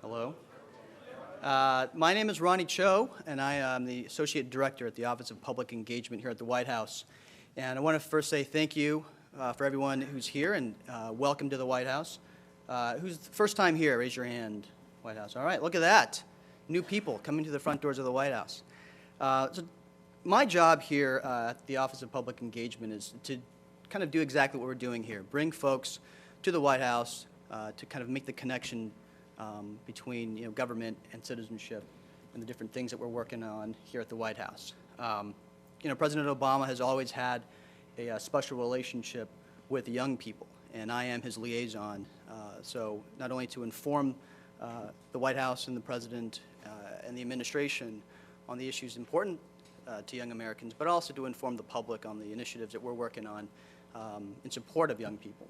Hello. My name is Ronnie Cho, and I am the Associate Director at the Office of Public Engagement here at the White House. And I want to first say thank you for everyone who's here, and welcome to the White House. Who's the first time here? Raise your hand. White House. All right, look at that. New people coming to the front doors of the White House. So my job here at the Office of Public Engagement is to kind of do exactly what we're doing here, bring folks to the White House to kind of make the connection between government and citizenship and the different things that we're working on here at the White House. President Obama has always had a special relationship with young people, and I am his liaison. So not only to inform the White House and the President and the administration on the issues important to young Americans, but also to inform the public on the initiatives that we're working on in support of young people.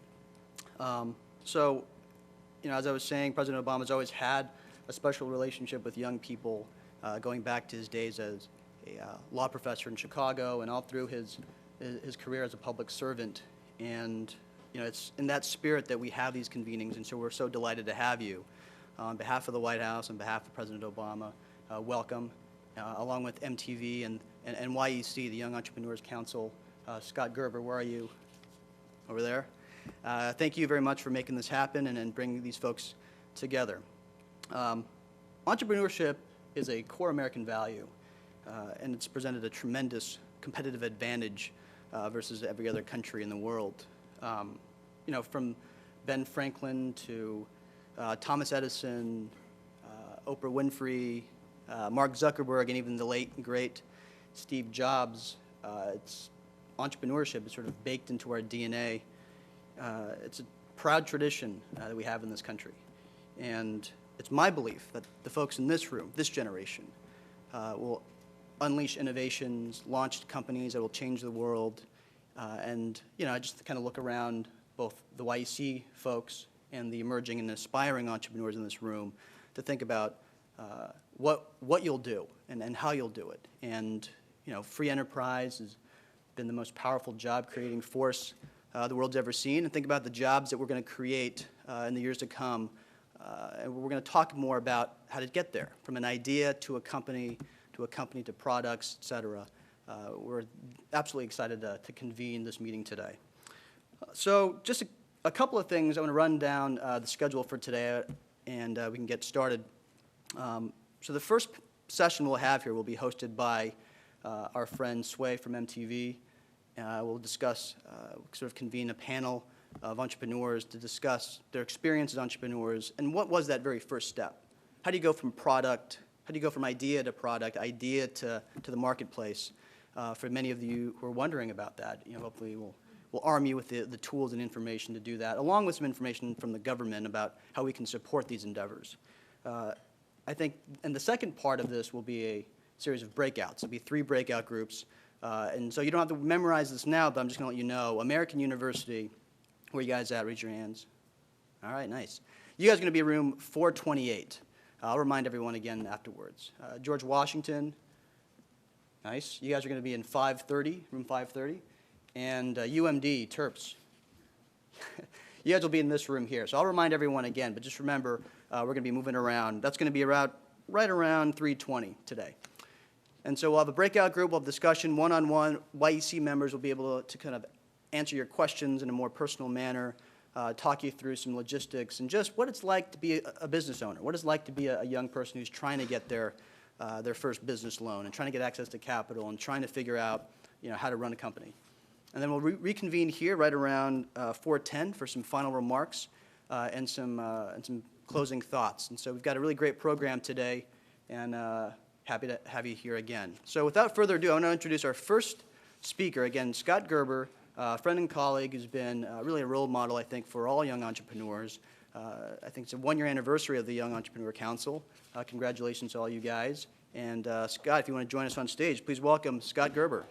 As I was saying, President Obama's always had a special relationship with young people, going back to his days as a law professor in Chicago and all through his career as a public servant. And it's in that spirit that we have these convenings, and so we're so delighted to have you. On behalf of the White House, on behalf of President Obama, welcome, along with MTV and YEC, the Young Entrepreneurs Council. Scott Gerber, where are you? Over there. Thank you very much for making this happen and bringing these folks together. Entrepreneurship is a core American value, and it's presented a tremendous competitive advantage versus every other country in the world. From Ben Franklin to Thomas Edison, Oprah Winfrey, Mark Zuckerberg, and even the late and great Steve Jobs, entrepreneurship is sort of baked into our DNA. It's a proud tradition that we have in this country. And it's my belief that the folks in this room, this generation, will unleash innovations, launch companies that will change the world. I just kind of look around both the YEC folks and the emerging and aspiring entrepreneurs in this room to think about what you'll do and how you'll do it. And, free enterprise has been the most powerful job-creating force the world's ever seen, and think about the jobs that we're going to create in the years to come. And we're going to talk more about how to get there, from an idea to a company to products, et cetera. We're absolutely excited to convene this meeting today. So just a couple of things. I want to run down the schedule for today, and we can get started. So the first session we'll have here will be hosted by our friend Sway from MTV. We'll discuss, sort of convene a panel of entrepreneurs to discuss their experience as entrepreneurs and what was that very first step. How do you go from product, how do you go from idea to product, idea to the marketplace? For many of you who are wondering about that, hopefully we'll arm you with the tools and information to do that, along with some information from the government about how we can support these endeavors. I think, and the second part of this will be a series of breakouts. There'll be 3 breakout groups. And so you don't have to memorize this now, but I'm just going to let you know. American University, where are you guys at? Raise your hands. All right, nice. You guys are going to be in room 428. I'll remind everyone again afterwards. George Washington, nice. You guys are going to be in 530, room 530. And UMD, Terps. You guys will be in this room here. So I'll remind everyone again, but just remember, we're going to be moving around. That's going to be right around 3:20 today. And so we'll have a breakout group, we'll have discussion, one-on-one. YEC members will be able to kind of answer your questions in a more personal manner, talk you through some logistics, and just what it's like to be a business owner, what it's like to be a young person who's trying to get their first business loan and trying to get access to capital and trying to figure out how to run a company. And then we'll reconvene here right around 4:10 for some final remarks and some closing thoughts. And so we've got a really great program today, and happy to have you here again. So without further ado, I want to introduce our first speaker, again, Scott Gerber, a friend and colleague who's been really a role model, I think, for all young entrepreneurs. I think it's a 1-year anniversary of the Young Entrepreneur Council. Congratulations to all you guys. And Scott, if you want to join us on stage, please welcome Scott Gerber.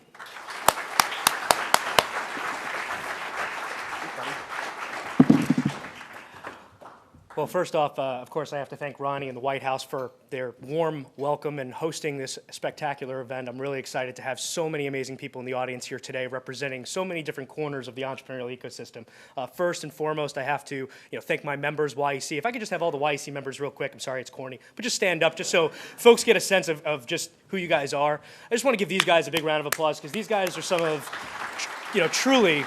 Well, first off, of course, I have to thank Ronnie and the White House for their warm welcome and hosting this spectacular event. I'm really excited to have so many amazing people in the audience here today representing so many different corners of the entrepreneurial ecosystem. First and foremost, I have to thank my members, YEC. If I could just have all the YEC members real quick, I'm sorry it's corny, but just stand up just so folks get a sense of just who you guys are. I just want to give these guys a big round of applause because these guys are some of, truly,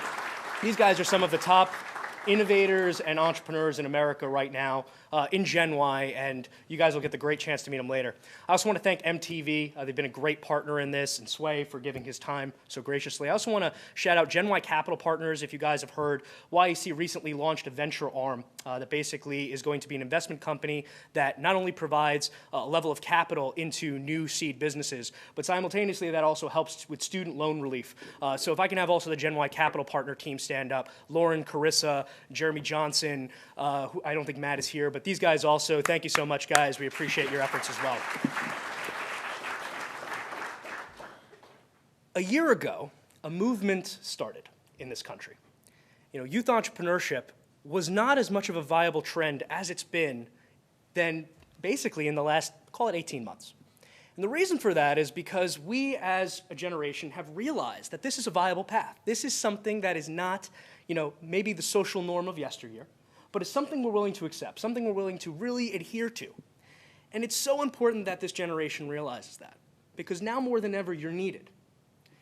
these guys are some of the top innovators and entrepreneurs in America right now in Gen Y, and you guys will get the great chance to meet them later. I also want to thank MTV. They've been a great partner in this, and Sway for giving his time so graciously. I also want to shout out Gen Y Capital Partners. If you guys have heard, YEC recently launched a venture arm that basically is going to be an investment company that not only provides a level of capital into new seed businesses, but simultaneously that also helps with student loan relief. So if I can have also the Gen Y Capital Partner team stand up, Lauren, Carissa, Jeremy Johnson, who I don't think Matt is here, but these guys also, thank you so much, guys. We appreciate your efforts as well. A year ago, a movement started in this country. Youth entrepreneurship was not as much of a viable trend as it's been then basically in the last, call it 18 months. And the reason for that is because we as a generation have realized that this is a viable path. This is something that is not, maybe the social norm of yesteryear, but it's something we're willing to accept, something we're willing to really adhere to. And it's so important that this generation realizes that, because now more than ever, you're needed.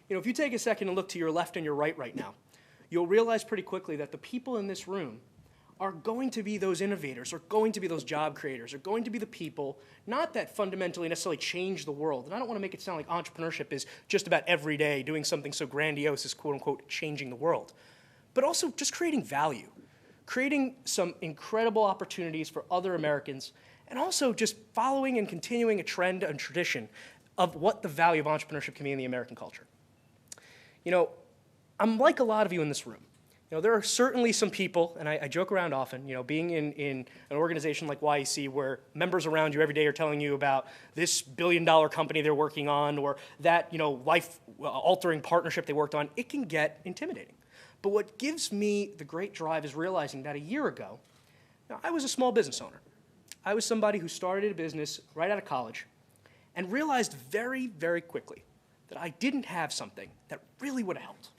If you take a second and look to your left and your right now, you'll realize pretty quickly that the people in this room are going to be those innovators, are going to be those job creators, are going to be the people, not that fundamentally necessarily change the world. And I don't want to make it sound like entrepreneurship is just about every day doing something so grandiose as quote unquote changing the world, but also just creating value, creating some incredible opportunities for other Americans, and also just following and continuing a trend and tradition of what the value of entrepreneurship can be in the American culture. I'm like a lot of you in this room. There are certainly some people, and I joke around often, being in an organization like YEC where members around you every day are telling you about this billion-dollar company they're working on or that, life-altering partnership they worked on, it can get intimidating. But what gives me the great drive is realizing that a year ago, I was a small business owner. I was somebody who started a business right out of college and realized very, very quickly that I didn't have something that really would have helped,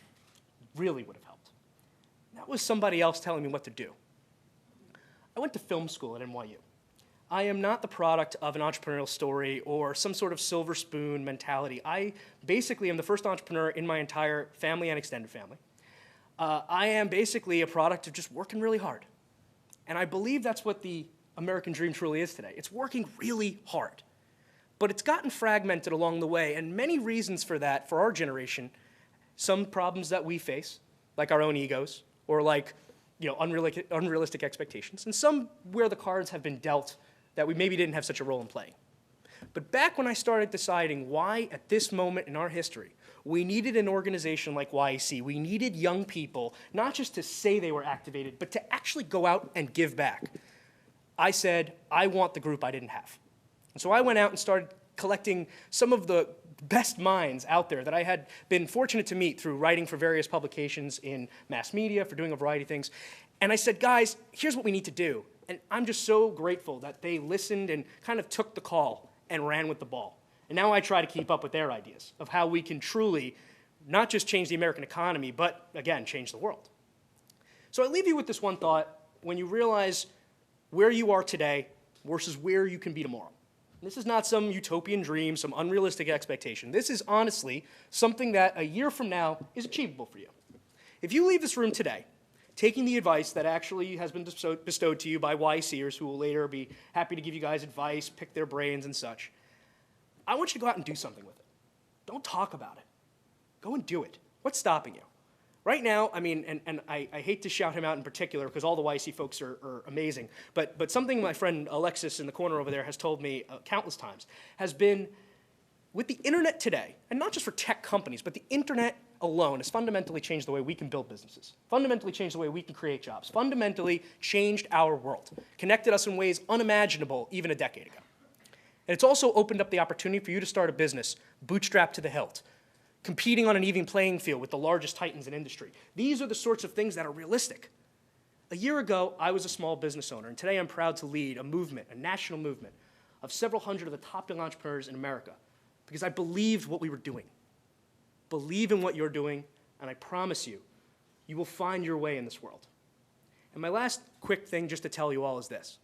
That was somebody else telling me what to do. I went to film school at NYU. I am not the product of an entrepreneurial story or some sort of silver spoon mentality. I basically am the first entrepreneur in my entire family and extended family. I am basically a product of just working really hard. And I believe that's what the American dream truly is today. It's working really hard. But it's gotten fragmented along the way, and many reasons for that for our generation. Some problems that we face, like our own egos, or like unrealistic expectations, and some where the cards have been dealt that we maybe didn't have such a role in playing. But back when I started deciding why, at this moment in our history, we needed an organization like YEC, we needed young people, not just to say they were activated, but to actually go out and give back, I said, I want the group I didn't have. And so I went out and started collecting some of the best minds out there that I had been fortunate to meet through writing for various publications in mass media, for doing a variety of things. And I said, guys, here's what we need to do. And I'm just so grateful that they listened and kind of took the call and ran with the ball. And now I try to keep up with their ideas of how we can truly not just change the American economy, but again, change the world. So I leave you with this one thought when you realize where you are today versus where you can be tomorrow. This is not some utopian dream, some unrealistic expectation. This is honestly something that a year from now is achievable for you. If you leave this room today, taking the advice that actually has been bestowed to you by YECers who will later be happy to give you guys advice, pick their brains and such, I want you to go out and do something with it. Don't talk about it. Go and do it. What's stopping you? Right now, I mean, and I hate to shout him out in particular because all the YEC folks are amazing, but something my friend Alexis in the corner over there has told me countless times has been, with the internet today, and not just for tech companies, but the internet alone has fundamentally changed the way we can build businesses, fundamentally changed the way we can create jobs, fundamentally changed our world, connected us in ways unimaginable even a decade ago. And it's also opened up the opportunity for you to start a business, bootstrapped to the hilt, competing on an even playing field with the largest titans in industry. These are the sorts of things that are realistic. A year ago, I was a small business owner, and today I'm proud to lead a movement, a national movement, of several hundred of the top young entrepreneurs in America, because I believed what we were doing. Believe in what you're doing, and I promise you, you will find your way in this world. And my last quick thing just to tell you all is this.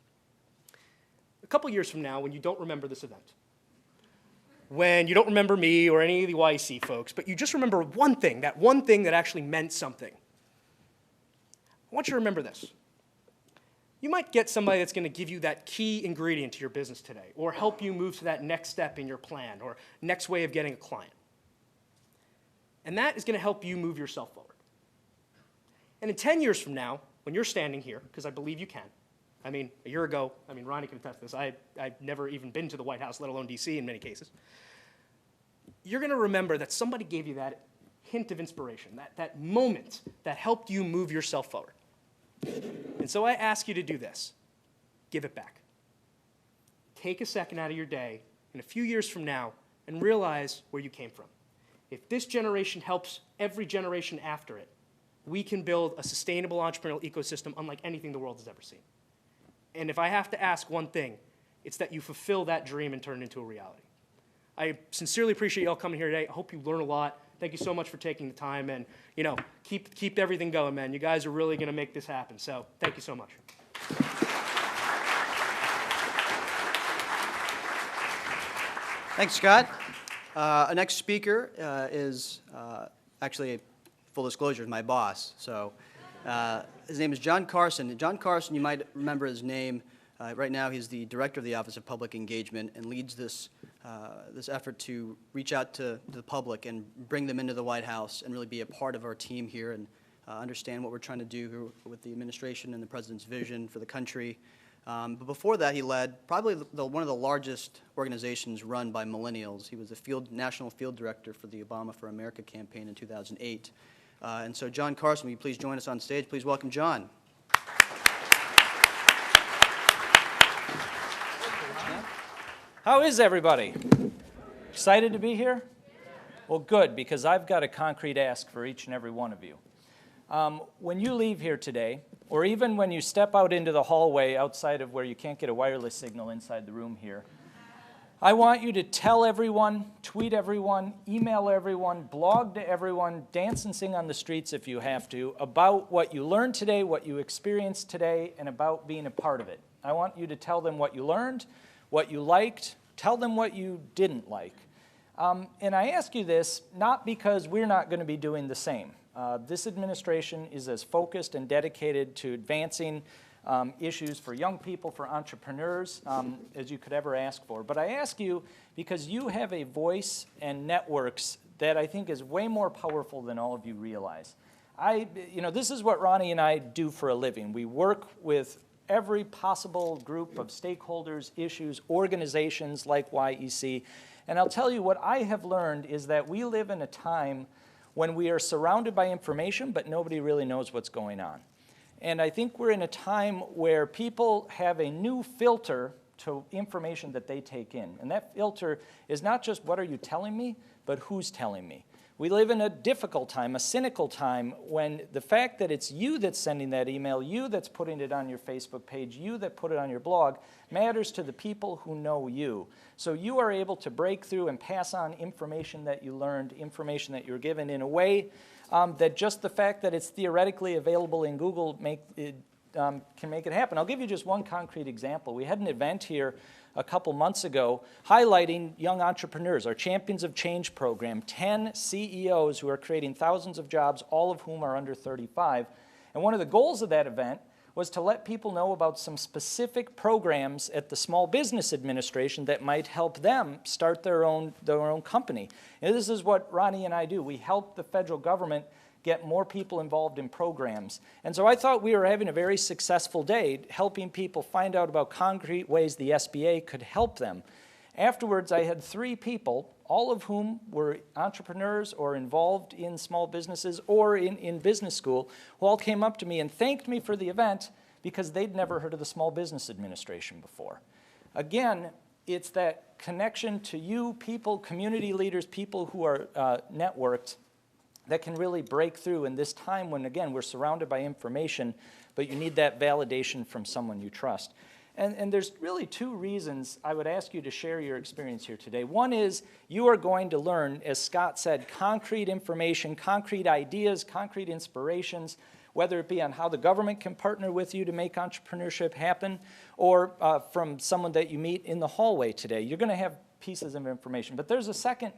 A couple years from now, when you don't remember this event, when you don't remember me or any of the YEC folks, but you just remember one thing that actually meant something, I want you to remember this. You might get somebody that's going to give you that key ingredient to your business today, or help you move to that next step in your plan, or next way of getting a client. And that is going to help you move yourself forward. And in 10 years from now, when you're standing here, because I believe you can, I mean, a year ago, Ronnie can attest to this, I've never even been to the White House, let alone DC in many cases. You're going to remember that somebody gave you that hint of inspiration, that moment that helped you move yourself forward. And so I ask you to do this. Give it back. Take a second out of your day in a few years from now and realize where you came from. If this generation helps every generation after it, we can build a sustainable entrepreneurial ecosystem unlike anything the world has ever seen. And if I have to ask one thing, it's that you fulfill that dream and turn it into a reality. I sincerely appreciate you all coming here today. I hope you learn a lot. Thank you so much for taking the time, and keep everything going, man. You guys are really going to make this happen. So thank you so much. Thanks, Scott. Our next speaker is actually, full disclosure, is my boss. So his name is John Carson. John Carson, you might remember his name. Right now, he's the director of the Office of Public Engagement and leads this effort to reach out to the public and bring them into the White House and really be a part of our team here and understand what we're trying to do with the administration and the president's vision for the country. But before that, he led probably one of the largest organizations run by millennials. He was the national field director for the Obama for America campaign in 2008. And so, John Carson, will you please join us on stage? Please welcome John. How is everybody? Excited to be here? Well, good, because I've got a concrete ask for each and every one of you. When you leave here today, or even when you step out into the hallway outside of where you can't get a wireless signal inside the room here, I want you to tell everyone, tweet everyone, email everyone, blog to everyone, dance and sing on the streets if you have to, about what you learned today, what you experienced today, and about being a part of it. I want you to tell them what you learned, what you liked, tell them what you didn't like. And I ask you this not because we're not going to be doing the same. This administration is as focused and dedicated to advancing issues for young people, for entrepreneurs, as you could ever ask for. But I ask you because you have a voice and networks that I think is way more powerful than all of you realize. This is what Ronnie and I do for a living. We work with every possible group of stakeholders, issues, organizations like YEC. And I'll tell you what I have learned is that we live in a time when we are surrounded by information, but nobody really knows what's going on. And I think we're in a time where people have a new filter to information that they take in. And that filter is not just what are you telling me, but who's telling me. We live in a difficult time, a cynical time, when the fact that it's you that's sending that email, you that's putting it on your Facebook page, you that put it on your blog, matters to the people who know you. So you are able to break through and pass on information that you learned, information that you were given in a way that just the fact that it's theoretically available in Google can make it happen. I'll give you just one concrete example. We had an event here a couple months ago highlighting young entrepreneurs, our Champions of Change program, 10 CEOs who are creating thousands of jobs, all of whom are under 35. And one of the goals of that event was to let people know about some specific programs at the Small Business Administration that might help them start their own company. And this is what Ronnie and I do. We help the federal government get more people involved in programs. And so I thought we were having a very successful day helping people find out about concrete ways the SBA could help them. Afterwards, I had 3 people, all of whom were entrepreneurs or involved in small businesses or in business school, who all came up to me and thanked me for the event because they'd never heard of the Small Business Administration before. Again, it's that connection to you people, community leaders, people who are networked, that can really break through in this time when, again, we're surrounded by information, but you need that validation from someone you trust. And there's really two reasons I would ask you to share your experience here today. One is you are going to learn, as Scott said, concrete information, concrete ideas, concrete inspirations, whether it be on how the government can partner with you to make entrepreneurship happen, or from someone that you meet in the hallway today. You're going to have pieces of information. But there's a second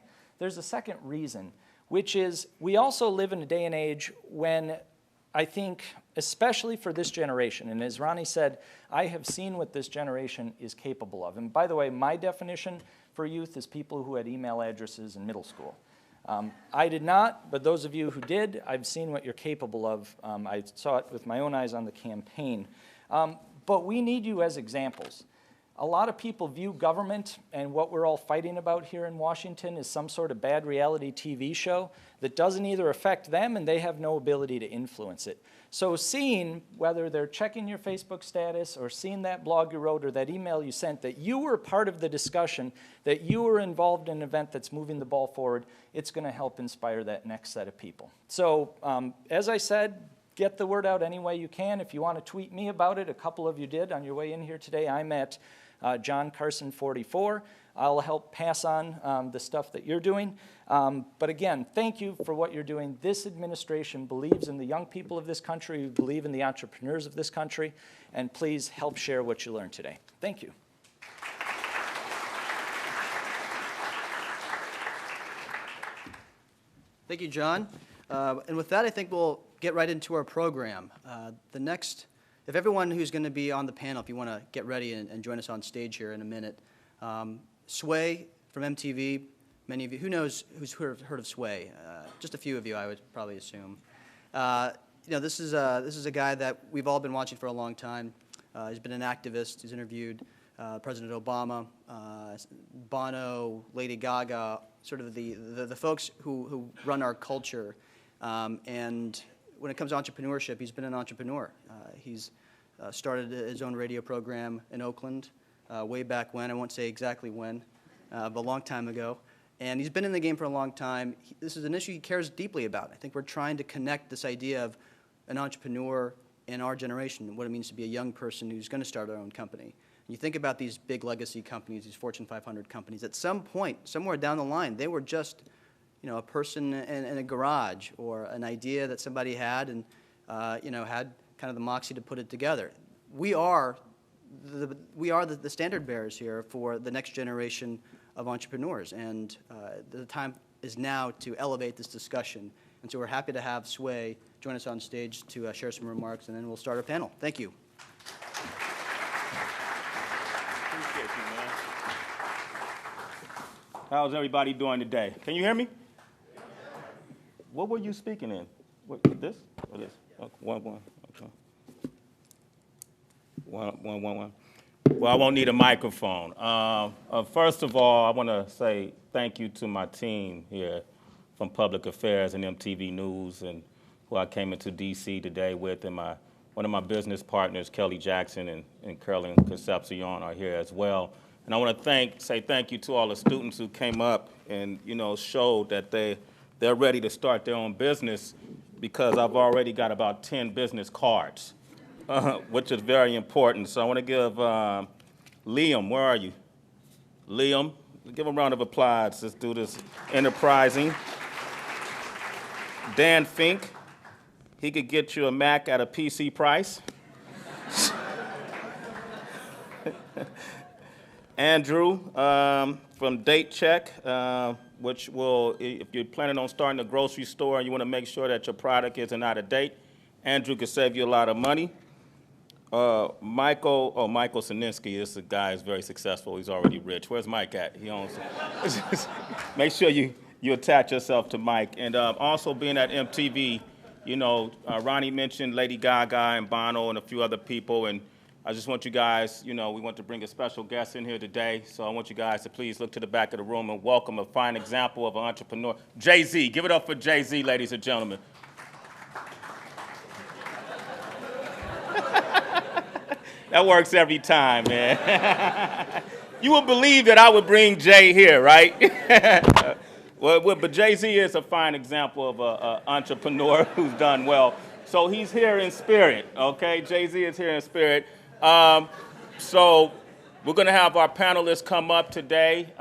reason, which is we also live in a day and age when I think, especially for this generation, and as Ronnie said, I have seen what this generation is capable of. And by the way, my definition for youth is people who had email addresses in middle school. I did not, but those of you who did, I've seen what you're capable of. I saw it with my own eyes on the campaign. But we need you as examples. A lot of people view government and what we're all fighting about here in Washington as some sort of bad reality TV show that doesn't either affect them and they have no ability to influence it. So seeing, whether they're checking your Facebook status or seeing that blog you wrote or that email you sent, that you were part of the discussion, that you were involved in an event that's moving the ball forward, it's going to help inspire that next set of people. So as I said, get the word out any way you can. If you want to tweet me about it, a couple of you did on your way in here today. I'm at John Carson 44. I'll help pass on the stuff that you're doing. But again, thank you for what you're doing. This administration believes in the young people of this country. We believe in the entrepreneurs of this country. And please help share what you learned today. Thank you. Thank you, John. And with that, I think we'll get right into our program. If everyone who's going to be on the panel, if you want to get ready and join us on stage here in a minute. Sway from MTV, many of you, who's heard of Sway? Just a few of you, I would probably assume. This is a guy that we've all been watching for a long time. He's been an activist. He's interviewed President Obama, Bono, Lady Gaga, sort of the folks who run our culture. And when it comes to entrepreneurship, he's been an entrepreneur. He's started his own radio program in Oakland way back when. I won't say exactly when, but a long time ago. And he's been in the game for a long time. This is an issue he cares deeply about. I think we're trying to connect this idea of an entrepreneur in our generation, what it means to be a young person who's going to start their own company. And you think about these big legacy companies, these Fortune 500 companies. At some point, somewhere down the line, they were just a person in a garage or an idea that somebody had and had kind of the moxie to put it together. We are the standard bearers here for the next generation of entrepreneurs, and the time is now to elevate this discussion. And so we're happy to have Sway join us on stage to share some remarks, and then we'll start our panel. Thank you. Appreciate you, man. How's everybody doing today? Can you hear me? What were you speaking in? This or this? Okay, one. Okay. One. Well, I won't need a microphone. First of all, I want to say thank you to my team here from Public Affairs and MTV News, and who I came into D.C. today with, and one of my business partners, Kelly Jackson and Carolyn Concepcion, are here as well. And I want to say thank you to all the students who came up and showed that they're ready to start their own business, because I've already got about 10 business cards, which is very important. So I want to give Liam, where are you? Liam, give him a round of applause. Let's do this enterprising. Dan Fink, he could get you a Mac at a PC price. Andrew from Date Check, which will, if you're planning on starting a grocery store and you want to make sure that your product isn't out of date, Andrew could save you a lot of money. Michael Sininsky, this guy is very successful. He's already rich. Where's Mike at? He owns it. Make sure you attach yourself to Mike. And also being at MTV, Ronnie mentioned Lady Gaga and Bono and a few other people, and I just want you guys, we want to bring a special guest in here today, so I want you guys to please look to the back of the room and welcome a fine example of an entrepreneur, Jay-Z. Give it up for Jay-Z, ladies and gentlemen. That works every time, man. You would believe that I would bring Jay here, right? But Jay-Z is a fine example of an entrepreneur who's done well. So he's here in spirit, okay? Jay-Z is here in spirit. So we're going to have our panelists come up today.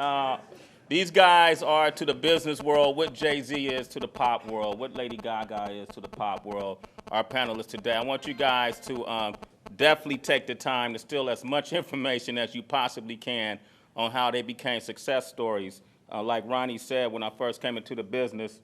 These guys are to the business world what Jay-Z is to the pop world, what Lady Gaga is to the pop world, our panelists today. I want you guys to definitely take the time to steal as much information as you possibly can on how they became success stories. Like Ronnie said, when I first came into the business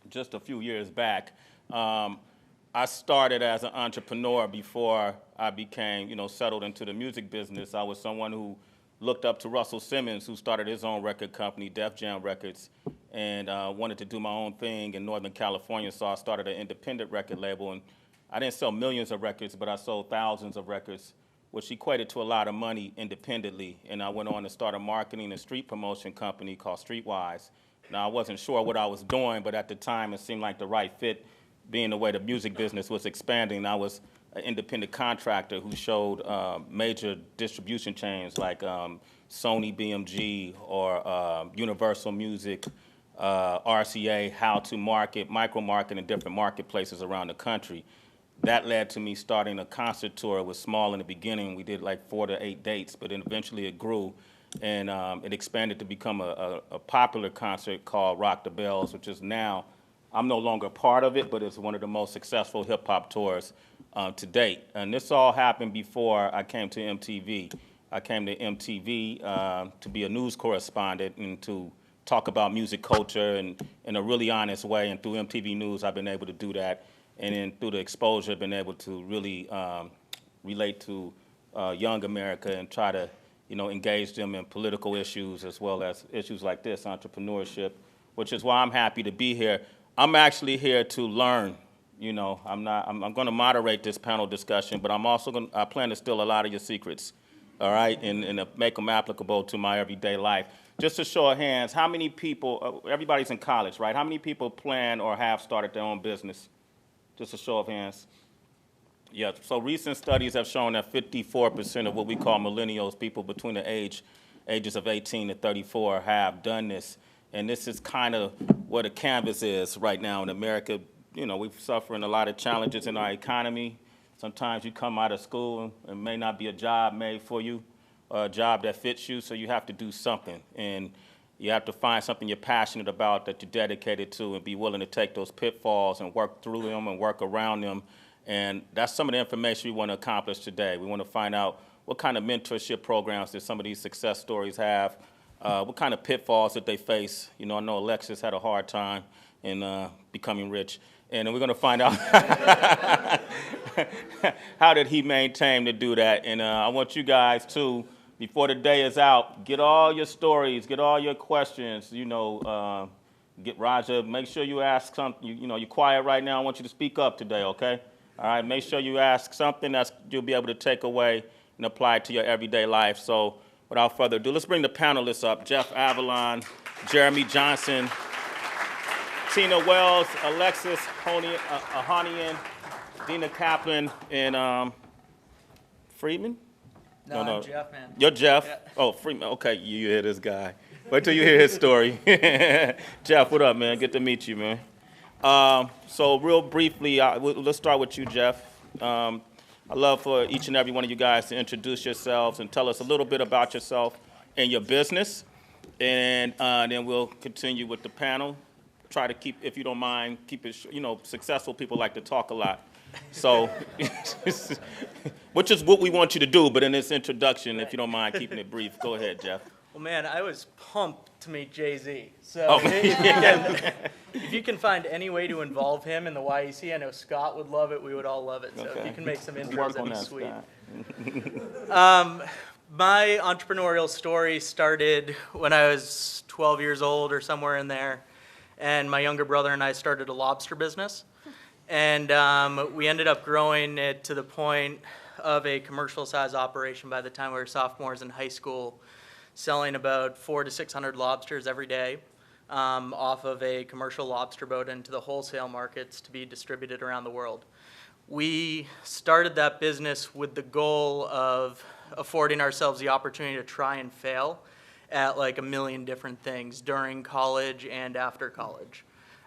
just a few years back, I started as an entrepreneur before I became, settled into the music business. I was someone who looked up to Russell Simmons, who started his own record company, Def Jam Records, and wanted to do my own thing in Northern California, so I started an independent record label. And I didn't sell millions of records, but I sold thousands of records, which equated to a lot of money independently. And I went on to start a marketing and street promotion company called Streetwise. Now, I wasn't sure what I was doing, but at the time, it seemed like the right fit, being the way the music business was expanding. I was an independent contractor who showed major distribution chains like Sony BMG or Universal Music, RCA, how to market, micro-market in different marketplaces around the country. That led to me starting a concert tour. It was small in the beginning. We did like 4 to 8 dates, but then eventually it grew, and it expanded to become a popular concert called Rock the Bells, which is now, I'm no longer part of it, but it's one of the most successful hip-hop tours to date. And this all happened before I came to MTV. I came to MTV to be a news correspondent and to talk about music culture and in a really honest way. And through MTV News, I've been able to do that. And then through the exposure, I've been able to really relate to young America and try to, engage them in political issues as well as issues like this, entrepreneurship, which is why I'm happy to be here. I'm actually here to learn. I'm going to moderate this panel discussion, but I plan to steal a lot of your secrets, all right, and make them applicable to my everyday life. Just a show of hands, how many people, everybody's in college, right? How many people plan or have started their own business? Just a show of hands. Yeah, so recent studies have shown that 54% of what we call millennials, people between the ages of 18 to 34, have done this. And this is kind of what the canvas is right now in America. We're suffering a lot of challenges in our economy. Sometimes you come out of school and may not be a job made for you, or a job that fits you, so you have to do something. And you have to find something you're passionate about, that you're dedicated to, and be willing to take those pitfalls and work through them and work around them. And that's some of the information we want to accomplish today. We want to find out what kind of mentorship programs that some of these success stories have, what kind of pitfalls that they face. I know Alexis had a hard time in becoming rich. And then we're going to find out how did he maintain to do that. And I want you guys to, before the day is out, get all your stories, get all your questions, get Raja, make sure you ask something, you're quiet right now, I want you to speak up today, okay? All right, make sure you ask something that you'll be able to take away and apply it to your everyday life. So without further ado, let's bring the panelists up. Jeff Avalon, Jeremy Johnson, Tina Wells, Alexis Ohanian, Dina Kaplan, and Friedman? No, I'm Jeff, man. You're Jeff? Yeah. Oh, Freeman. Okay, you hear this guy. Wait till you hear his story. Jeff, what up, man? Good to meet you, man. So real briefly, let's start with you, Jeff. I'd love for each and every one of you guys to introduce yourselves and tell us a little bit about yourself and your business. And then we'll continue with the panel. Try to keep, if you don't mind, keep it, successful people like to talk a lot. So, which is what we want you to do, but in this introduction, if you don't mind keeping it brief, go ahead, Jeff. Well, man, I was pumped to meet Jay-Z. So Oh. if you can find any way to involve him in the YEC, I know Scott would love it. We would all love it. So if you can make some intros, that'd be sweet. My entrepreneurial story started when I was 12 years old or somewhere in there. And my younger brother and I started a lobster business. And we ended up growing it to the point of a commercial size operation by the time we were sophomores in high school, selling about 400 to 600 lobsters every day off of a commercial lobster boat into the wholesale markets to be distributed around the world. We started that business with the goal of affording ourselves the opportunity to try and fail at like a million different things during college and after college.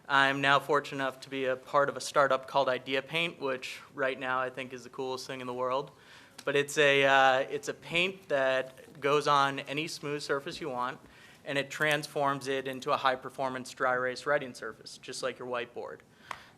I'm now fortunate enough to be a part of a startup called Idea Paint, which right now I think is the coolest thing in the world. But it's a paint that goes on any smooth surface you want, and it transforms it into a high-performance dry erase writing surface, just like your whiteboard.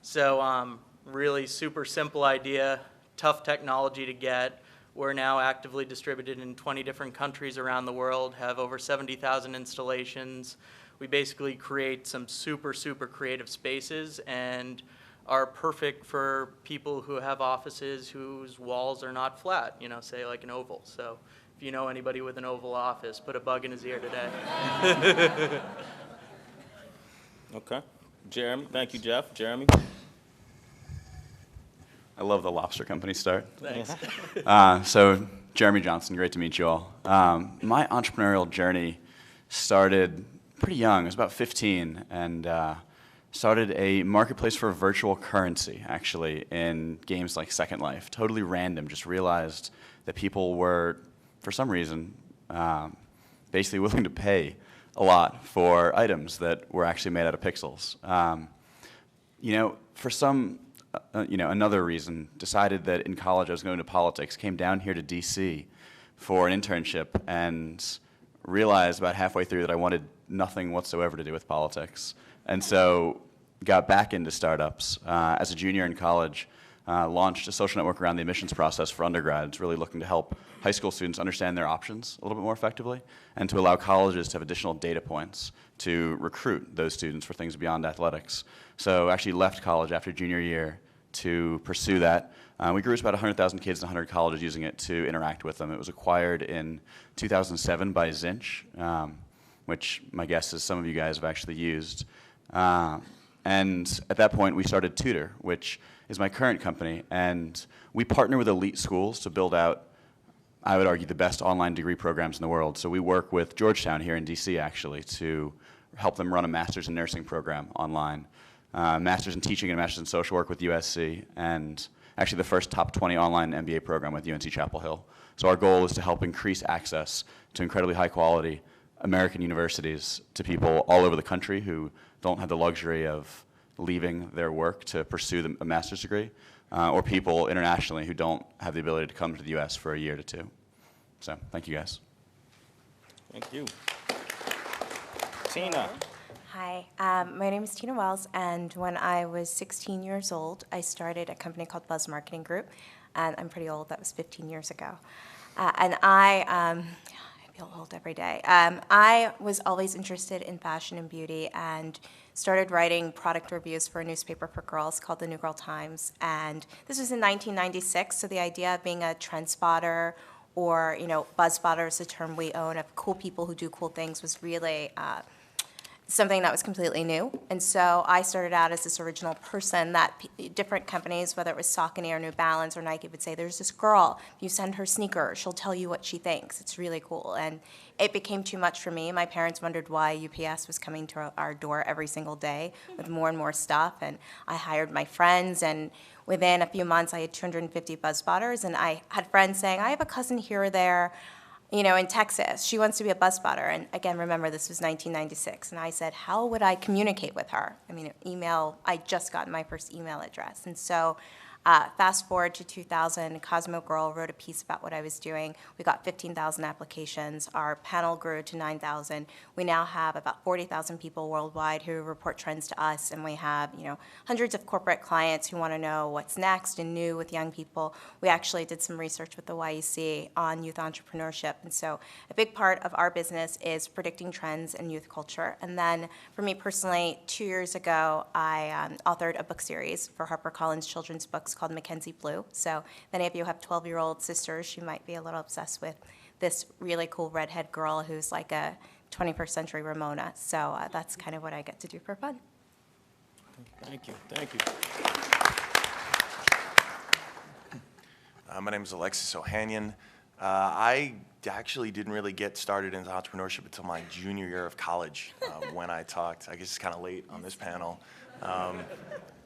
So really super simple idea, tough technology to get. We're now actively distributed in 20 different countries around the world, have over 70,000 installations. We basically create some super, super creative spaces and are perfect for people who have offices whose walls are not flat, you know, say like an oval. So if you know anybody with an oval office, put a bug in his ear today. Okay. Jeremy, thank you, Jeff. Jeremy? I love the lobster company start. Thanks. So, Jeremy Johnson, great to meet you all. My entrepreneurial journey started pretty young. I was about 15, and started a marketplace for virtual currency, actually, in games like Second Life. Totally random, just realized that people were, for some reason, basically willing to pay a lot for items that were actually made out of pixels. You know, for some, another reason, decided that in college I was going to politics, came down here to DC for an internship, and realized about halfway through that I wanted nothing whatsoever to do with politics. And so got back into startups. As a junior in college, launched a social network around the admissions process for undergrads, really looking to help high school students understand their options a little bit more effectively, and to allow colleges to have additional data points to recruit those students for things beyond athletics. So actually left college after junior year to pursue that. We grew to about 100,000 kids in 100 colleges using it to interact with them. It was acquired in 2007 by Zinch, which my guess is some of you guys have actually used. And at that point, we started Tutor, which is my current company, and we partner with elite schools to build out, I would argue, the best online degree programs in the world. So we work with Georgetown here in DC, actually, to help them run a master's in nursing program online, master's in teaching and master's in social work with USC, and actually the first top 20 online MBA program with UNC Chapel Hill. So our goal is to help increase access to incredibly high quality American universities to people all over the country who don't have the luxury of leaving their work to pursue a master's degree, or people internationally who don't have the ability to come to the US for a year to two. So thank you guys. Thank you. Tina. Hi, my name is Tina Wells, and when I was 16 years old, I started a company called Buzz Marketing Group, and I'm pretty old, that was 15 years ago. And I feel old every day. I was always interested in fashion and beauty, and started writing product reviews for a newspaper for girls called the New Girl Times. And this was in 1996, so the idea of being a trend spotter, or buzz spotter is a term we own, of cool people who do cool things, was really something that was completely new. And so I started out as this original person that different companies, whether it was Saucony or New Balance or Nike, would say, there's this girl, you send her sneakers, she'll tell you what she thinks. It's really cool. And it became too much for me. My parents wondered why UPS was coming to our door every single day with more and more stuff. And I hired my friends, and within a few months I had 250 buzz spotters. And I had friends saying, I have a cousin here or there, in Texas. She wants to be a buzz spotter. And again, remember, this was 1996. And I said, how would I communicate with her? Email, I just got my first email address. And so fast forward to 2000, Cosmo Girl wrote a piece about what I was doing. We got 15,000 applications. Our panel grew to 9,000. We now have about 40,000 people worldwide who report trends to us, and we have, hundreds of corporate clients who want to know what's next and new with young people. We actually did some research with the YEC on youth entrepreneurship, and so a big part of our business is predicting trends in youth culture. And then for me personally, 2 years ago, I authored a book series for HarperCollins children's books called Mackenzie Blue. So if any of you have 12-year-old sisters, you might be a little obsessed with this really cool redhead girl who's like a 21st century Ramona. So that's kind of what I get to do for fun. Thank you. Thank you. My name is Alexis Ohanian. I actually didn't really get started into entrepreneurship until my junior year of college when I talked. I guess it's kind of late on this panel.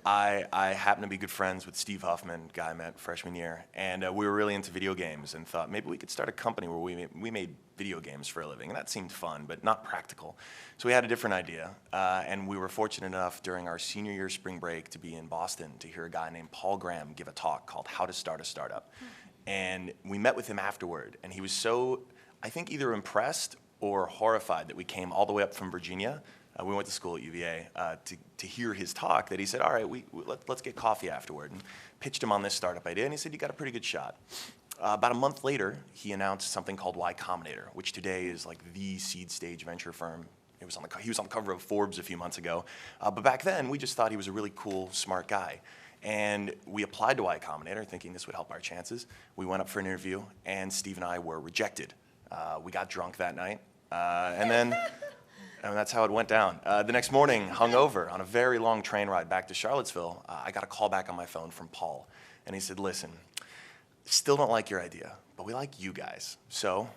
I happen to be good friends with Steve Huffman, guy I met freshman year, and we were really into video games and thought maybe we could start a company where we made video games for a living, and that seemed fun, but not practical. So we had a different idea, and we were fortunate enough during our senior year spring break to be in Boston to hear a guy named Paul Graham give a talk called How to Start a Startup. And we met with him afterward, and he was so, I think, either impressed or horrified that we came all the way up from Virginia. We went to school at UVA to hear his talk, that he said, all right, let's get coffee afterward, and pitched him on this startup idea, and he said, you got a pretty good shot. About a month later, he announced something called Y Combinator, which today is like the seed stage venture firm. He was on the cover of Forbes a few months ago. But back then, we just thought he was a really cool, smart guy. And we applied to Y Combinator thinking this would help our chances. We went up for an interview, and Steve and I were rejected. We got drunk that night, and that's how it went down. The next morning, hungover, on a very long train ride back to Charlottesville, I got a call back on my phone from Paul. And he said, listen, still don't like your idea, but we like you guys. So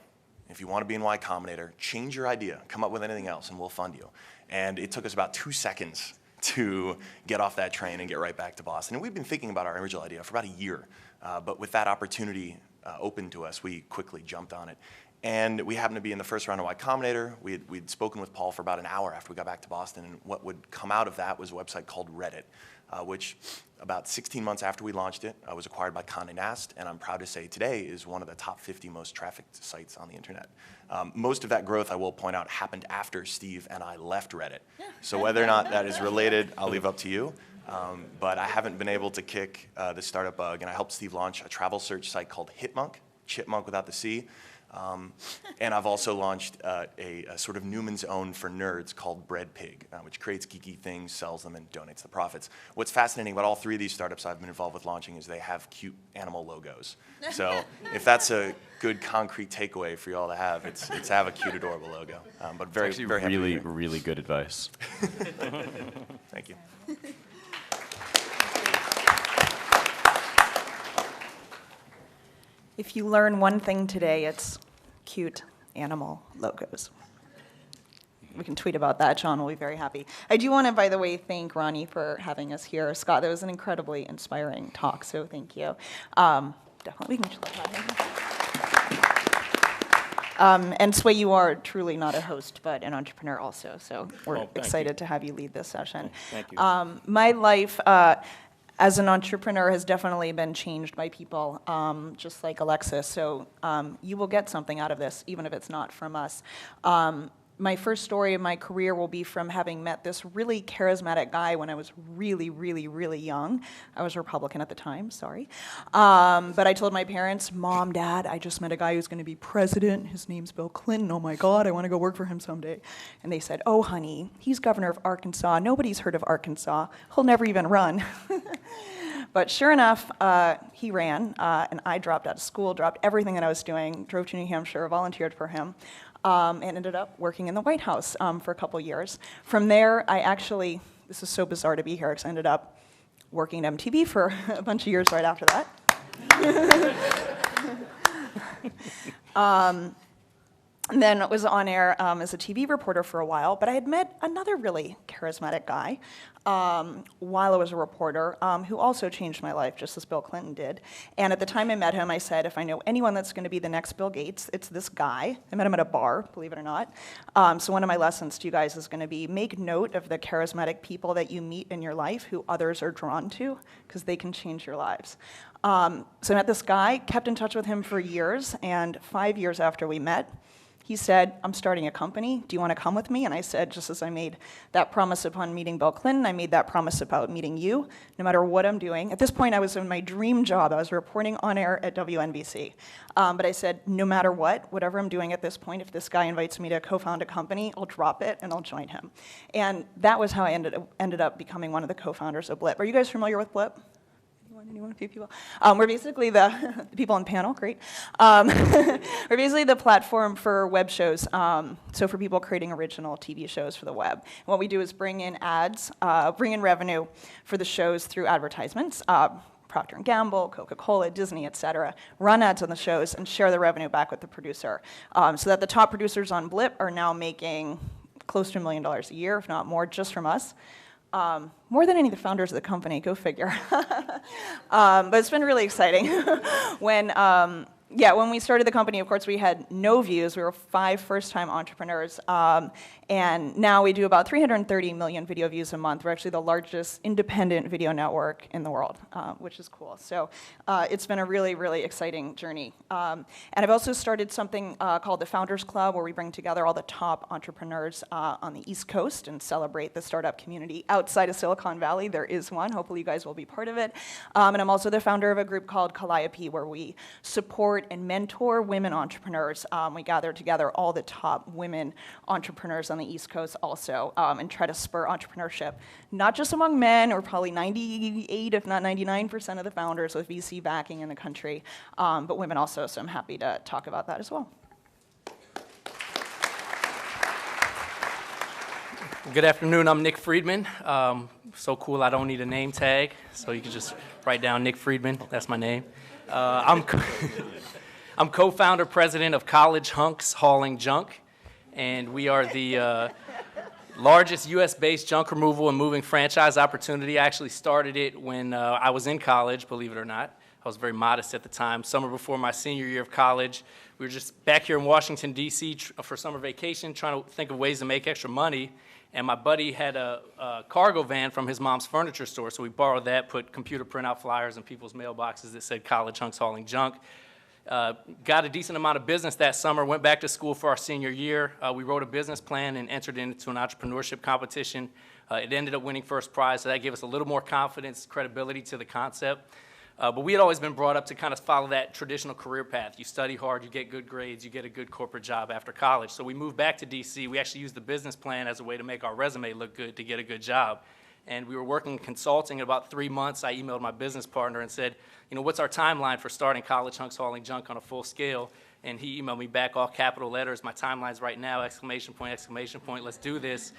if you want to be in Y Combinator, change your idea. Come up with anything else, and we'll fund you. And it took us about 2 seconds to get off that train and get right back to Boston. And we've been thinking about our original idea for about a year. But with that opportunity open to us, we quickly jumped on it. And we happened to be in the first round of Y Combinator. We'd spoken with Paul for about an hour after we got back to Boston, and what would come out of that was a website called Reddit, which about 16 months after we launched it was acquired by Condé Nast, and I'm proud to say today is one of the top 50 most trafficked sites on the internet. Most of that growth, I will point out, happened after Steve and I left Reddit. So whether or not that is related, I'll leave up to you. But I haven't been able to kick the startup bug, and I helped Steve launch a travel search site called Hitmonk, chipmunk without the C. And I've also launched a sort of Newman's Own for nerds called Bread Pig, which creates geeky things, sells them, and donates the profits. What's fascinating about all three of these startups I've been involved with launching is they have cute animal logos. So if that's a good concrete takeaway for you all to have, it's have a cute, adorable logo. But very, Actually, very happy to be here. really good advice. Thank you. If you learn one thing today, it's cute animal logos. We can tweet about that. John will be very happy. I do want to, by the way, thank Ronnie for having us here. Scott, that was an incredibly inspiring talk, so thank you. Definitely, we can clap him. And Sway, you are truly not a host, but an entrepreneur also, so we're excited to have you lead this session. Thank you. My life as an entrepreneur has definitely been changed by people, just like Alexis. So you will get something out of this, even if it's not from us. My first story of my career will be from having met this really charismatic guy when I was really, really, really young. I was a Republican at the time, sorry. But I told my parents, Mom, Dad, I just met a guy who's going to be president. His name's Bill Clinton. Oh my God, I want to go work for him someday. And they said, oh, honey, he's governor of Arkansas. Nobody's heard of Arkansas. He'll never even run. But sure enough, he ran, and I dropped out of school, dropped everything that I was doing, drove to New Hampshire, volunteered for him, and ended up working in the White House for a couple years. From there, this is so bizarre to be here, because I ended up working at MTV for a bunch of years right after that. And then I was on air as a TV reporter for a while, but I had met another really charismatic guy while I was a reporter who also changed my life, just as Bill Clinton did. And at the time I met him, I said, if I know anyone that's going to be the next Bill Gates, it's this guy. I met him at a bar, believe it or not. So one of my lessons to you guys is going to be make note of the charismatic people that you meet in your life who others are drawn to, because they can change your lives. So I met this guy, kept in touch with him for years, and 5 years after we met, he said, I'm starting a company. Do you want to come with me? And I said, just as I made that promise upon meeting Bill Clinton, I made that promise about meeting you, no matter what I'm doing. At this point, I was in my dream job. I was reporting on air at WNBC. But I said, no matter what, whatever I'm doing at this point, if this guy invites me to co-found a company, I'll drop it and I'll join him. And that was how I ended up becoming one of the co-founders of Blip. Are you guys familiar with Blip? Anyone, a few people? We're basically the people on the panel, great. We're basically the platform for web shows, so for people creating original TV shows for the web. And what we do is bring in ads, bring in revenue for the shows through advertisements, Procter & Gamble, Coca-Cola, Disney, et cetera, run ads on the shows and share the revenue back with the producer. So that the top producers on Blip are now making close to $1 million a year, if not more, just from us. More than any of the founders of the company, go figure. But it's been really exciting. When we started the company, of course, we had no views. We were 5 first-time entrepreneurs. And now we do about 330 million video views a month. We're actually the largest independent video network in the world, which is cool. So it's been a really, really exciting journey. And I've also started something called the Founders Club, where we bring together all the top entrepreneurs on the East Coast and celebrate the startup community outside of Silicon Valley. There is one. Hopefully you guys will be part of it. And I'm also the founder of a group called Calliope, where we support and mentor women entrepreneurs. We gather together all the top women entrepreneurs on the East Coast also, and try to spur entrepreneurship, not just among men, or probably 98, if not 99% of the founders with VC backing in the country, but women also, so I'm happy to talk about that as well. Good afternoon, I'm Nick Friedman. So cool I don't need a name tag, so you can just write down Nick Friedman, that's my name. I'm co-founder, president of College Hunks Hauling Junk, and we are the largest US-based junk removal and moving franchise opportunity. I actually started it when I was in college, believe it or not. I was very modest at the time. Summer before my senior year of college, we were just back here in Washington, D.C. For summer vacation, trying to think of ways to make extra money. And my buddy had a cargo van from his mom's furniture store, so we borrowed that, put computer printout flyers in people's mailboxes that said College Hunks Hauling Junk. Got a decent amount of business that summer, went back to school for our senior year. We wrote a business plan and entered into an entrepreneurship competition. It ended up winning first prize, so that gave us a little more confidence, credibility to the concept. But we had always been brought up to kind of follow that traditional career path. You study hard, you get good grades, you get a good corporate job after college. So we moved back to DC. We actually used the business plan as a way to make our resume look good to get a good job. And we were working consulting. In about 3 months, I emailed my business partner and said, you know, what's our timeline for starting College Hunks Hauling Junk on a full scale? And he emailed me back, all capital letters, my timeline's right now, exclamation point, let's do this.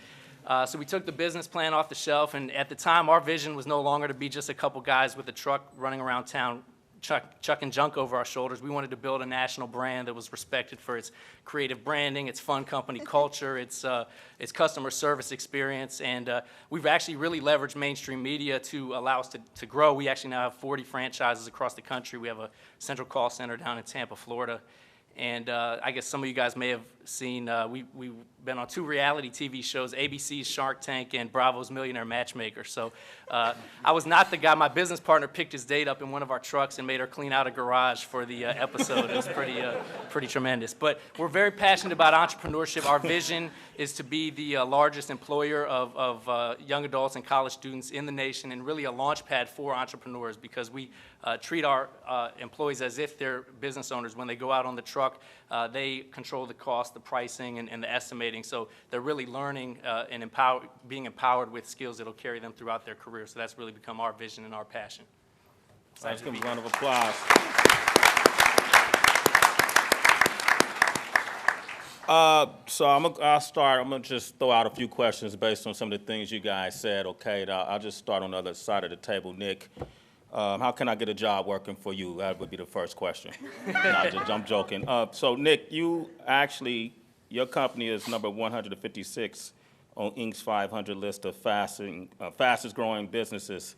So we took the business plan off the shelf, and at the time, our vision was no longer to be just a couple guys with a truck running around town chucking junk over our shoulders. We wanted to build a national brand that was respected for its creative branding, its fun company culture, its customer service experience, and we've actually really leveraged mainstream media to allow us to grow. We actually now have 40 franchises across the country. We have a central call center down in Tampa, Florida. And I guess some of you guys may have seen, we've been on 2 reality TV shows, ABC's Shark Tank and Bravo's Millionaire Matchmaker. So I was not the guy. My business partner picked his date up in one of our trucks and made her clean out a garage for the episode. It was pretty tremendous. But we're very passionate about entrepreneurship. Our vision is to be the largest employer of young adults and college students in the nation, and really a launch pad for entrepreneurs, because we treat our employees as if they're business owners. When they go out on the truck, they control the cost, the pricing, and the estimating. So they're really learning and being empowered with skills that will carry them throughout their career. So that's really become our vision and our passion. Let's give a round of applause. So I'll start. I'm going to just throw out a few questions based on some of the things you guys said, okay? I'll just start on the other side of the table. Nick, how can I get a job working for you? That would be the first question. I'm joking. So Nick, your company is number 156 on Inc.'s 500 list of fastest growing businesses.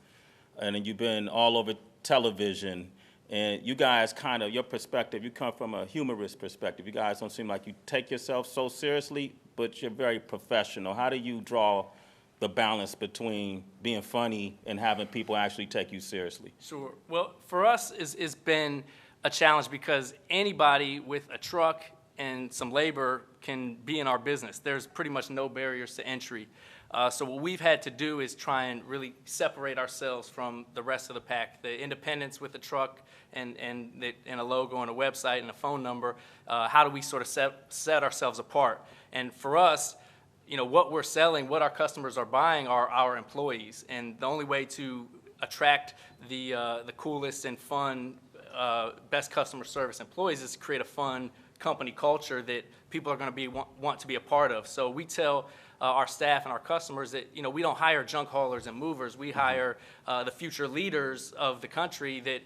And then you've been all over television. And you guys your perspective, you come from a humorous perspective. You guys don't seem like you take yourself so seriously, but you're very professional. How do you draw the balance between being funny and having people actually take you seriously? Sure. Well, for us, it's been a challenge because anybody with a truck and some labor can be in our business. There's pretty much no barriers to entry. So what we've had to do is try and really separate ourselves from the rest of the pack. The independents with the truck and a logo and a website and a phone number, how do we sort of set ourselves apart? And for us, you know, what we're selling, what our customers are buying are our employees. And the only way to attract the coolest and fun, best customer service employees is to create a fun company culture that people are going to want to be a part of. So we tell our staff and our customers that, you know, we don't hire junk haulers and movers. We hire the future leaders of the country that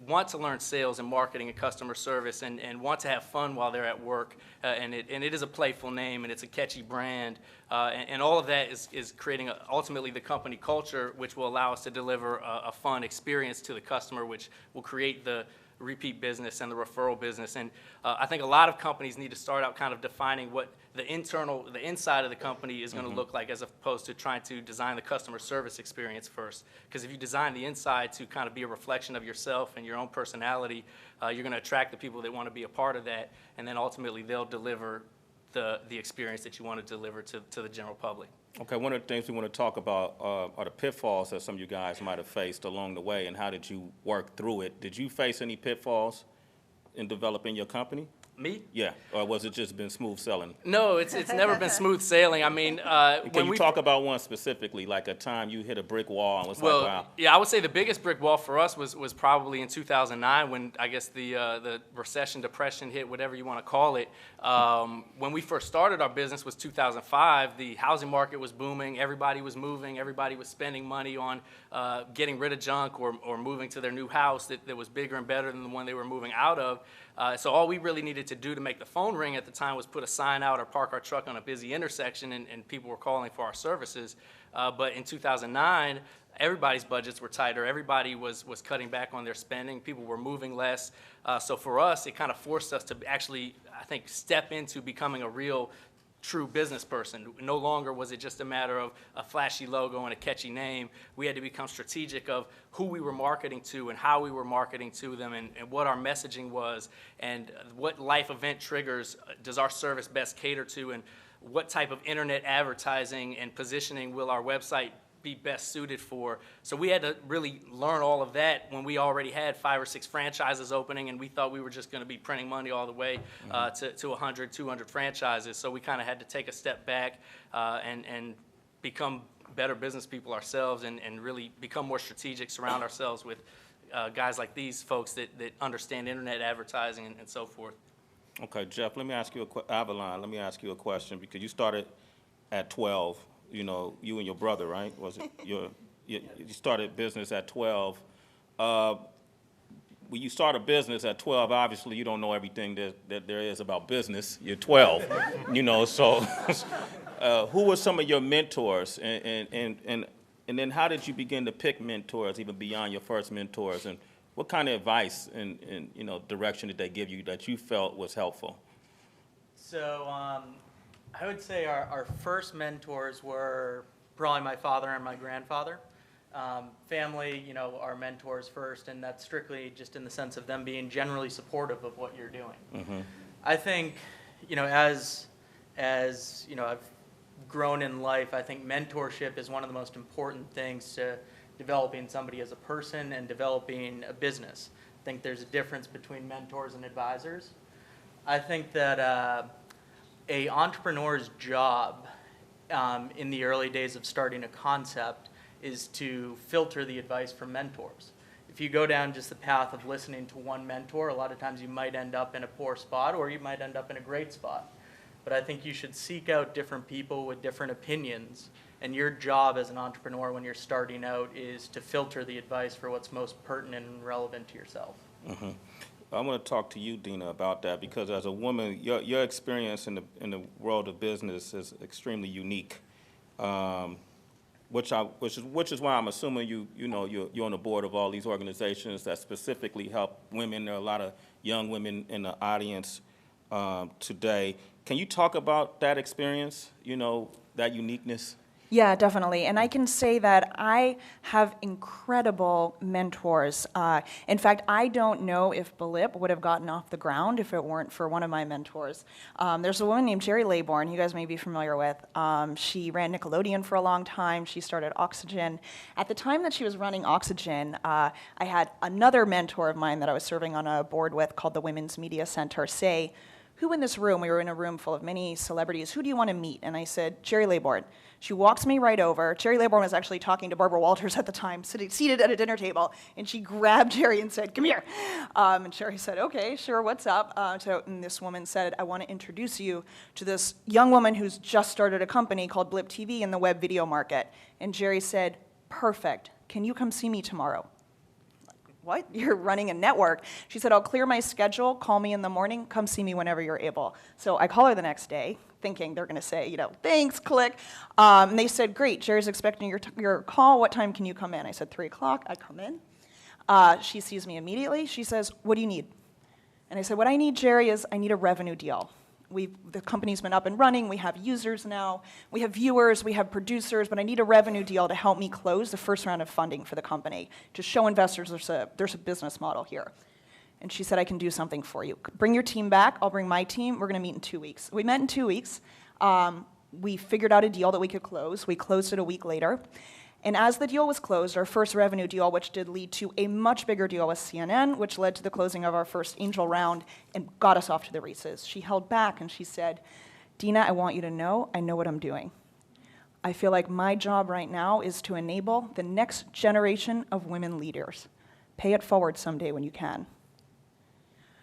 want to learn sales and marketing and customer service and want to have fun while they're at work. And it is a playful name and it's a catchy brand. And all of that is creating ultimately the company culture, which will allow us to deliver a fun experience to the customer, which will create the repeat business and the referral business. And I think a lot of companies need to start out kind of defining what the inside of the company is going to look like, as opposed to trying to design the customer service experience first. Because if you design the inside to kind of be a reflection of yourself and your own personality, you're going to attract the people that want to be a part of that, and then ultimately they'll deliver the experience that you want to deliver to the general public. Okay, one of the things we want to talk about are the pitfalls that some of you guys might have faced along the way, and how did you work through it? Did you face any pitfalls in developing your company? Me? Yeah, or was it just been smooth sailing? No, it's never been smooth sailing. I mean, Can you talk about one specifically, like a time you hit a brick wall and was like, wow? Yeah, I would say the biggest brick wall for us was probably in 2009, when I guess the recession, depression hit, whatever you want to call it. When we first started our business was 2005. The housing market was booming. Everybody was moving. Everybody was spending money on getting rid of junk or moving to their new house that was bigger and better than the one they were moving out of. So all we really needed to do to make the phone ring at the time was put a sign out or park our truck on a busy intersection, and people were calling for our services. But in 2009, everybody's budgets were tighter. Everybody was cutting back on their spending. People were moving less. So for us, it kind of forced us to actually, I think, step into becoming a real true business person. No longer was it just a matter of a flashy logo and a catchy name. We had to become strategic of who we were marketing to and how we were marketing to them, and what our messaging was, and what life event triggers does our service best cater to, and what type of internet advertising and positioning will our website be best suited for. So we had to really learn all of that when we already had 5 or 6 franchises opening, and we thought we were just going to be printing money all the way to 100, 200 franchises. So we kind of had to take a step back and become better business people ourselves, and really become more strategic, surround ourselves with guys like these folks that understand internet advertising and so forth. Okay, Jeff, let me ask you Avalon, let me ask you a question, because you started at 12. You know, you and your brother, right? Was it you started business at 12. When you start a business at 12, obviously you don't know everything that there is about business. You're 12, you know. So, who were some of your mentors, and then how did you begin to pick mentors, even beyond your first mentors, and what kind of advice and you know, direction did they give you that you felt was helpful? So I would say our first mentors were probably my father and my grandfather. Family, you know, are mentors first, and that's strictly just in the sense of them being generally supportive of what you're doing. Mm-hmm. I think, you know, as you know, I've grown in life, I think mentorship is one of the most important things to developing somebody as a person and developing a business. I think there's a difference between mentors and advisors. I think that a entrepreneur's job in the early days of starting a concept is to filter the advice from mentors. If you go down just the path of listening to one mentor, a lot of times you might end up in a poor spot, or you might end up in a great spot. But I think you should seek out different people with different opinions, and your job as an entrepreneur when you're starting out is to filter the advice for what's most pertinent and relevant to yourself. Mm-hmm. I want to talk to you, Dina, about that, because as a woman, your experience in the world of business is extremely unique, which is why I'm assuming you're on the board of all these organizations that specifically help women. There are a lot of young women in the audience today. Can you talk about that experience? You know, that uniqueness. Yeah, definitely. And I can say that I have incredible mentors. In fact, I don't know if Blip would have gotten off the ground if it weren't for one of my mentors. There's a woman named Jerry Laybourne, you guys may be familiar with. She ran Nickelodeon for a long time. She started Oxygen. At the time that she was running Oxygen, I had another mentor of mine that I was serving on a board with called the Women's Media Center say, who in this room, we were in a room full of many celebrities, who do you want to meet? And I said, Jerry Laybourne. She walks me right over. Jerry Laybourne was actually talking to Barbara Walters at the time, seated at a dinner table, and she grabbed Jerry and said, come here. And Jerry said, okay, sure, what's up? And this woman said, I want to introduce you to this young woman who's just started a company called Blip TV in the web video market. And Jerry said, perfect, can you come see me tomorrow? what? You're running a network? She said, I'll clear my schedule, call me in the morning, come see me whenever you're able. So I call her the next day, thinking they're going to say, thanks, click. And they said, great, Jerry's expecting your call. What time can you come in? I said, 3 o'clock. I come in. She sees me immediately. She says, what do you need? And I said, what I need, Jerry, is I need a revenue deal. The company's been up and running. We have users now. We have viewers. We have producers. But I need a revenue deal to help me close the first round of funding for the company, to show investors there's a business model here. And she said, I can do something for you. Bring your team back. I'll bring my team. We're going to meet in 2 weeks. We met in 2 weeks. We figured out a deal that we could close. We closed it a week later. And as the deal was closed, our first revenue deal, which did lead to a much bigger deal with CNN, which led to the closing of our first angel round and got us off to the races. She held back and she said, Dina, I want you to know I know what I'm doing. I feel like my job right now is to enable the next generation of women leaders. Pay it forward someday when you can.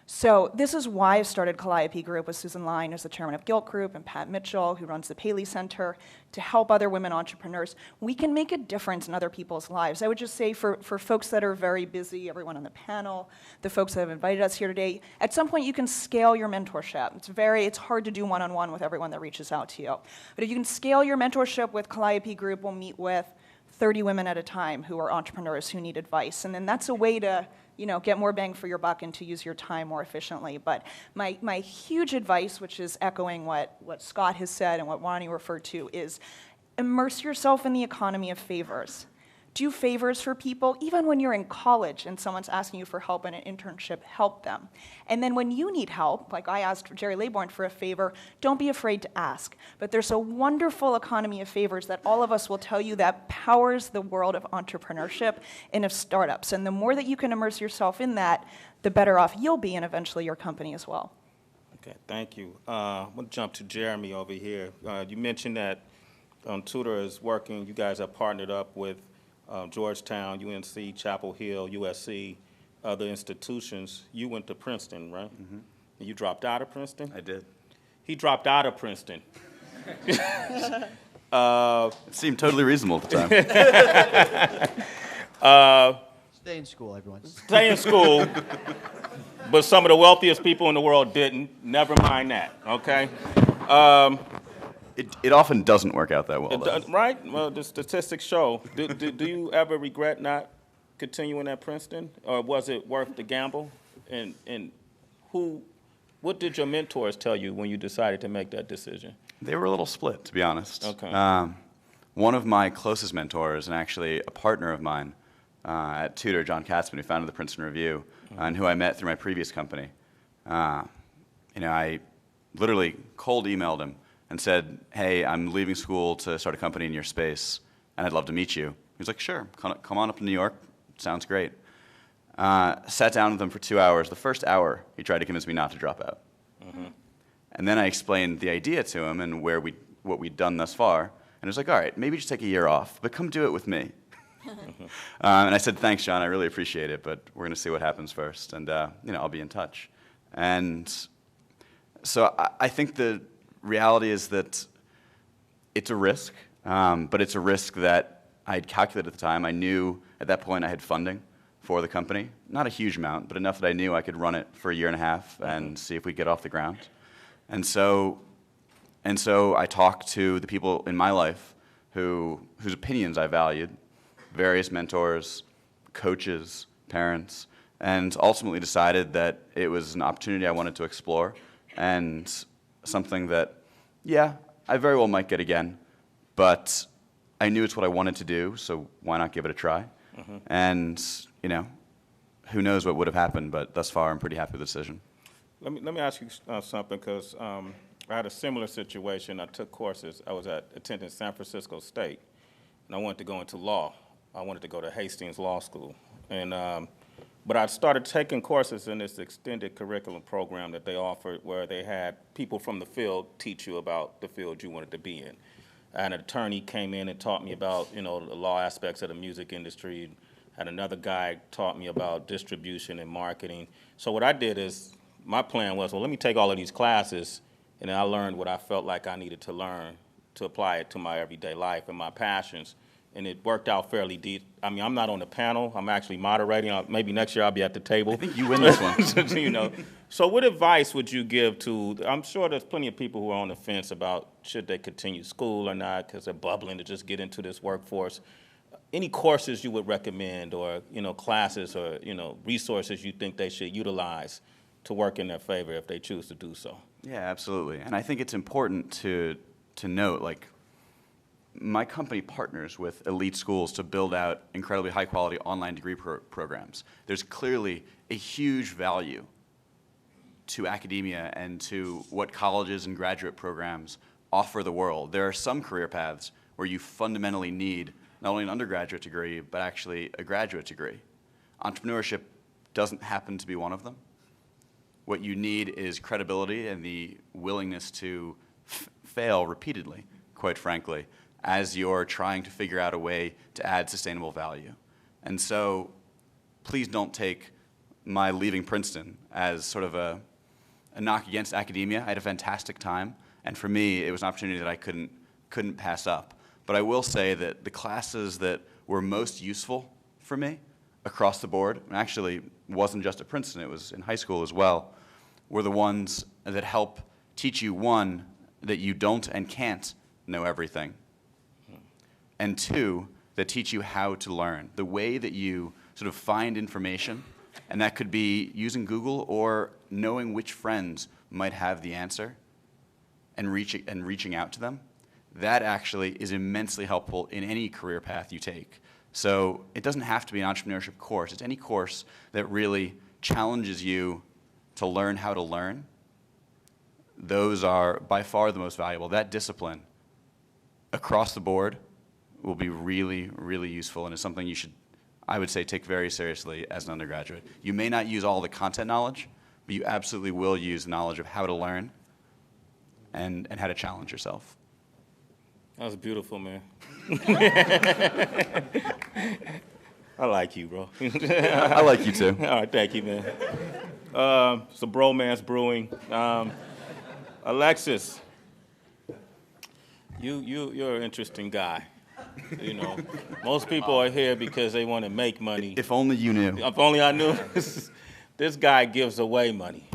So this is why I started Calliope Group with Susan Line as the chairman of Gilt Group and Pat Mitchell, who runs the Paley Center, to help other women entrepreneurs. We can make a difference in other people's lives. I would just say for folks that are very busy, everyone on the panel, the folks that have invited us here today, at some point you can scale your mentorship. It's hard to do one-on-one with everyone that reaches out to you. But if you can scale your mentorship with Calliope Group, we'll meet with 30 women at a time who are entrepreneurs who need advice. And then that's a way to get more bang for your buck and to use your time more efficiently. But my huge advice, which is echoing what Scott has said and what Wani referred to, is immerse yourself in the economy of favors. Do favors for people, even when you're in college and someone's asking you for help in an internship, help them. And then when you need help, like I asked Jerry Laybourne for a favor, don't be afraid to ask. But there's a wonderful economy of favors that all of us will tell you that powers the world of entrepreneurship and of startups. And the more that you can immerse yourself in that, the better off you'll be and eventually your company as well. Okay, thank you. I'm going to jump to Jeremy over here. You mentioned that Tutor is working, you guys have partnered up with Georgetown, UNC, Chapel Hill, USC, other institutions. You went to Princeton, right? Mm-hmm. And you dropped out of Princeton? I did. He dropped out of Princeton. It seemed totally reasonable at the time. Stay in school, everyone. Stay in school, but some of the wealthiest people in the world didn't. Never mind that, okay? It often doesn't work out that well, though. Right? Well, the statistics show. Do you ever regret not continuing at Princeton, or was it worth the gamble? And what did your mentors tell you when you decided to make that decision? They were a little split, to be honest. Okay. One of my closest mentors, and actually a partner of mine at Tutor, John Katzman, who founded the Princeton Review, and who I met through my previous company, I literally cold emailed him and said, hey, I'm leaving school to start a company in your space, and I'd love to meet you. He was like, sure, come on up to New York. Sounds great. Sat down with him for 2 hours. The first hour, he tried to convince me not to drop out. Mm-hmm. And then I explained the idea to him and what we'd done thus far. And he was like, all right, maybe just take a year off, but come do it with me. And I said, thanks, John, I really appreciate it, but we're going to see what happens first, and I'll be in touch. And so I think the reality is that it's a risk, but it's a risk that I had calculated at the time. I knew at that point I had funding for the company. Not a huge amount, but enough that I knew I could run it for a year and a half and see if we get off the ground. And so I talked to the people in my life whose opinions I valued, various mentors, coaches, parents, and ultimately decided that it was an opportunity I wanted to explore and something that, yeah, I very well might get again, but I knew it's what I wanted to do, so why not give it a try? Mm-hmm. And, who knows what would have happened, but thus far I'm pretty happy with the decision. Let me ask you something, because I had a similar situation. I took courses. I was attending San Francisco State, and I wanted to go into law. I wanted to go to Hastings Law School. But I started taking courses in this extended curriculum program that they offered, where they had people from the field teach you about the field you wanted to be in. And an attorney came in and taught me about, the law aspects of the music industry. And another guy taught me about distribution and marketing. So what I did is, my plan was, well, let me take all of these classes, and then I learned what I felt like I needed to learn to apply it to my everyday life and my passions. and it worked out fairly deep. I mean, I'm not on the panel. I'm actually moderating. Maybe next year I'll be at the table. I think you win this one. You know. So what advice would you give to, I'm sure there's plenty of people who are on the fence about should they continue school or not because they're bubbling to just get into this workforce. Any courses you would recommend or, you know, classes or, you know, resources you think they should utilize to work in their favor if they choose to do so? Yeah, absolutely. And I think it's important to note, like, my company partners with elite schools to build out incredibly high-quality online degree programs. There's clearly a huge value to academia and to what colleges and graduate programs offer the world. There are some career paths where you fundamentally need not only an undergraduate degree, but actually a graduate degree. Entrepreneurship doesn't happen to be one of them. What you need is credibility and the willingness to fail repeatedly, quite frankly, as you're trying to figure out a way to add sustainable value. And so please don't take my leaving Princeton as sort of a knock against academia. I had a fantastic time, and for me, it was an opportunity that I couldn't pass up. But I will say that the classes that were most useful for me across the board, and actually wasn't just at Princeton, it was in high school as well, were the ones that help teach you, one, that you don't and can't know everything, and two, that teach you how to learn, the way that you sort of find information, and that could be using Google or knowing which friends might have the answer and reaching out to them. That actually is immensely helpful in any career path you take. So it doesn't have to be an entrepreneurship course. It's any course that really challenges you to learn how to learn. Those are by far the most valuable. That discipline across the board will be really, really useful and is something you should, I would say, take very seriously as an undergraduate. You may not use all the content knowledge, but you absolutely will use knowledge of how to learn and how to challenge yourself. That was beautiful, man. I like you, bro. I like you too. All right, thank you, man. So Bromance Brewing. Alexis, you're an interesting guy. You know, most people are here because they want to make money. If only you knew. If only I knew. This guy gives away money.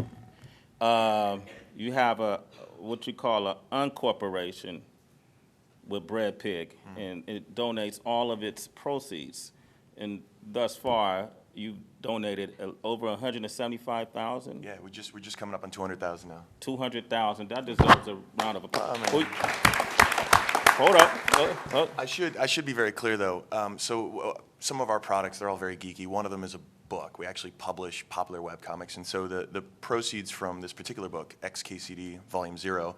You have what you call an uncorporation with Bread Pig, and it donates all of its proceeds. And thus far, you've donated over $175,000. Yeah, we're just coming up on 200,000 now. 200,000. That deserves a round of applause. Hold up. I should be very clear though. Some of our products, they're all very geeky. One of them is a book. We actually publish popular webcomics, and so the proceeds from this particular book, XKCD Volume 0,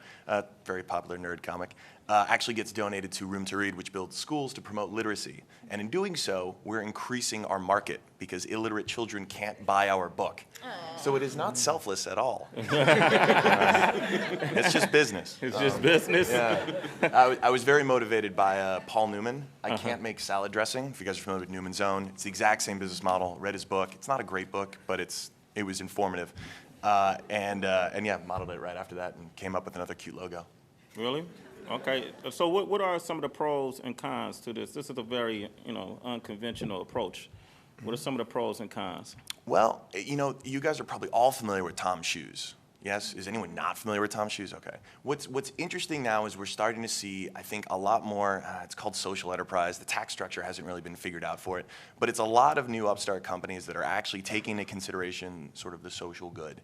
very popular nerd comic, actually gets donated to Room to Read, which builds schools to promote literacy. And in doing so, we're increasing our market because illiterate children can't buy our book. So it is not selfless at all. It's just business. It's just business? Yeah. I was very motivated by Paul Newman. I Can't Make Salad Dressing. If you guys are familiar with Newman's Own, it's the exact same business model. Read his book. It's not a great book, but it was informative. And yeah, modeled it right after that and came up with another cute logo. Really? Okay. So what are some of the pros and cons to this? This is a very, unconventional approach. What are some of the pros and cons? Well, you guys are probably all familiar with Tom's shoes. Yes? Is anyone not familiar with Tom's shoes? Okay. What's interesting now is we're starting to see, I think, a lot more, it's called social enterprise. The tax structure hasn't really been figured out for it. But it's a lot of new upstart companies that are actually taking into consideration sort of the social good.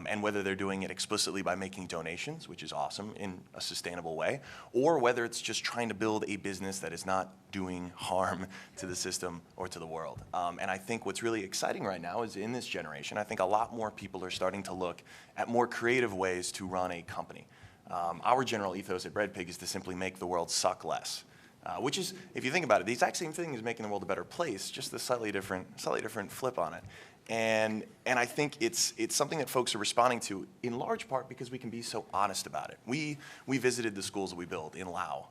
And whether they're doing it explicitly by making donations, which is awesome in a sustainable way, or whether it's just trying to build a business that is not doing harm to the system or to the world. And I think what's really exciting right now is in this generation, I think a lot more people are starting to look at more creative ways to run a company. Our general ethos at Bread Pig is to simply make the world suck less. Which is, if you think about it, the exact same thing as making the world a better place, just a slightly different flip on it. And And I think it's something that folks are responding to in large part because we can be so honest about it. We visited the schools that we build in Laos.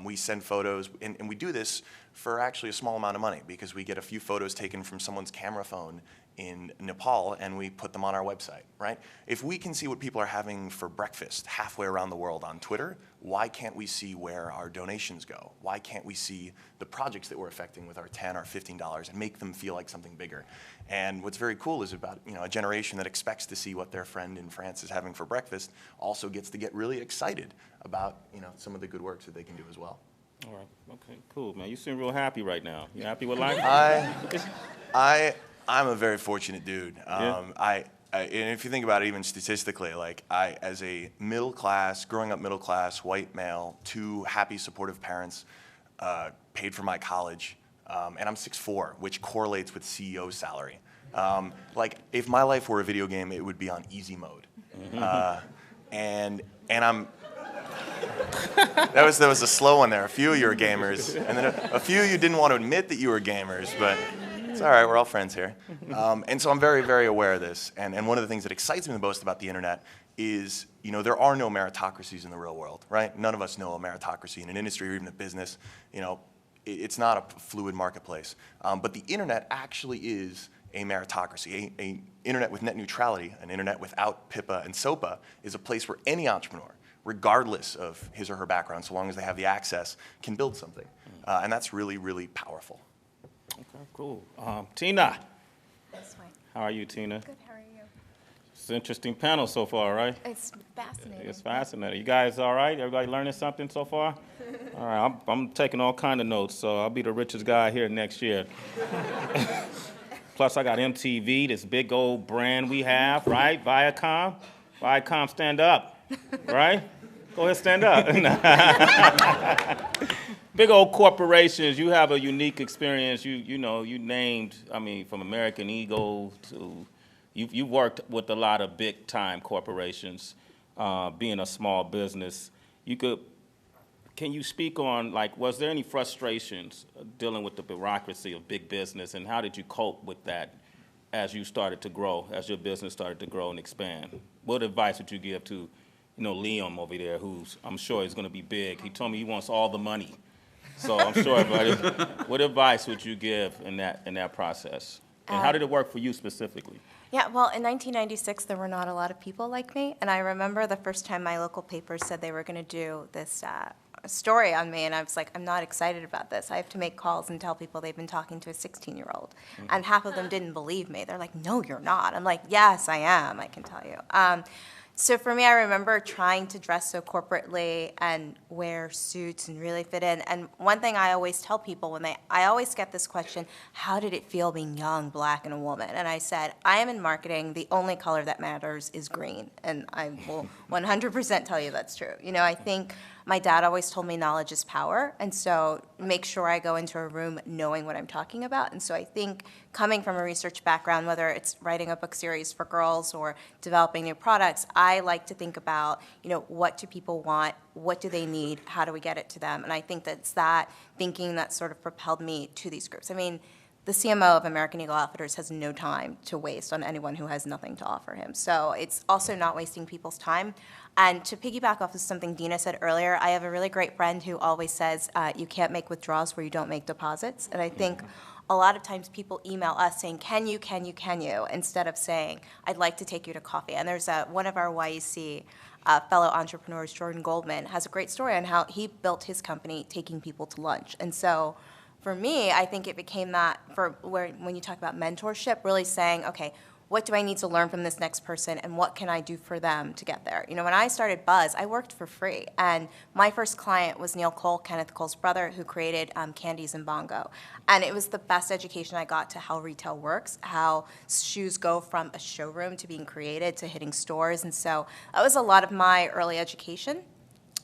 We send photos, and we do this for actually a small amount of money because we get a few photos taken from someone's camera phone in Nepal and we put them on our website, right? If we can see what people are having for breakfast halfway around the world on Twitter, why can't we see where our donations go? Why can't we see the projects that we're affecting with our $10 or $15 and make them feel like something bigger? And what's very cool is about a generation that expects to see what their friend in France is having for breakfast also gets to get really excited about some of the good works that they can do as well. All right. Okay. Cool, man. You seem real happy right now. You happy with life? I'm a very fortunate dude. And if you think about it, even statistically, like as a growing up middle class, white male, 2 happy, supportive parents, paid for my college, and I'm 6'4", which correlates with CEO salary. Like if my life were a video game, it would be on easy mode. And I'm. That was a slow one there. A few of you are gamers, and then a few of you didn't want to admit that you were gamers, but. It's all right, we're all friends here. And so I'm very, very aware of this. And one of the things that excites me the most about the internet is, there are no meritocracies in the real world, right? None of us know a meritocracy in an industry or even a business. It's not a fluid marketplace. But the internet actually is a meritocracy. A internet with net neutrality, an internet without PIPA and SOPA, is a place where any entrepreneur, regardless of his or her background, so long as they have the access, can build something. And that's really, really powerful. Okay, cool. Tina. That's fine. How are you, Tina? Good, how are you? It's an interesting panel so far, right? It's fascinating. It's fascinating. You guys all right? Everybody learning something so far? All right, I'm taking all kind of notes, so I'll be the richest guy here next year. Plus, I got MTV, this big old brand we have, right? Viacom. Viacom, stand up, right? Go ahead, stand up. Big old corporations, you have a unique experience. You named, from American Eagle to, you worked with a lot of big time corporations, being a small business. Can you speak on, was there any frustrations dealing with the bureaucracy of big business, and how did you cope with that as you started to grow, as your business started to grow and expand? What advice would you give to, Liam over there, who's, I'm sure is going to be big? He told me he wants all the money. So I'm sure everybody, what advice would you give in that process? And how did it work for you specifically? Yeah, well, in 1996, there were not a lot of people like me. And I remember the first time my local paper said they were going to do this story on me. And I was like, I'm not excited about this. I have to make calls and tell people they've been talking to a 16-year-old. And half of them didn't believe me. They're like, no, you're not. I'm like, yes, I am, I can tell you. So for me, I remember trying to dress so corporately and wear suits and really fit in. And one thing I always tell people I always get this question, how did it feel being young, black, and a woman? And I said, I am in marketing. The only color that matters is green. And I will 100% tell you that's true. I think my dad always told me knowledge is power. And so make sure I go into a room knowing what I'm talking about. And so I think coming from a research background, whether it's writing a book series for girls or developing new products, I like to think about, what do people want? What do they need? How do we get it to them? And I think that's that thinking that sort of propelled me to these groups. The CMO of American Eagle Outfitters has no time to waste on anyone who has nothing to offer him. So it's also not wasting people's time. And to piggyback off of something Dina said earlier, I have a really great friend who always says, you can't make withdrawals where you don't make deposits. And I think a lot of times people email us saying, can you, instead of saying, I'd like to take you to coffee. And there's one of our YEC fellow entrepreneurs, Jordan Goldman, has a great story on how he built his company taking people to lunch. And so for me, I think it became that when you talk about mentorship, really saying, okay, what do I need to learn from this next person, and what can I do for them to get there? When I started Buzz, I worked for free, and my first client was Neil Cole, Kenneth Cole's brother, who created Candies and Bongo. And it was the best education I got to how retail works, how shoes go from a showroom to being created to hitting stores. And so that was a lot of my early education.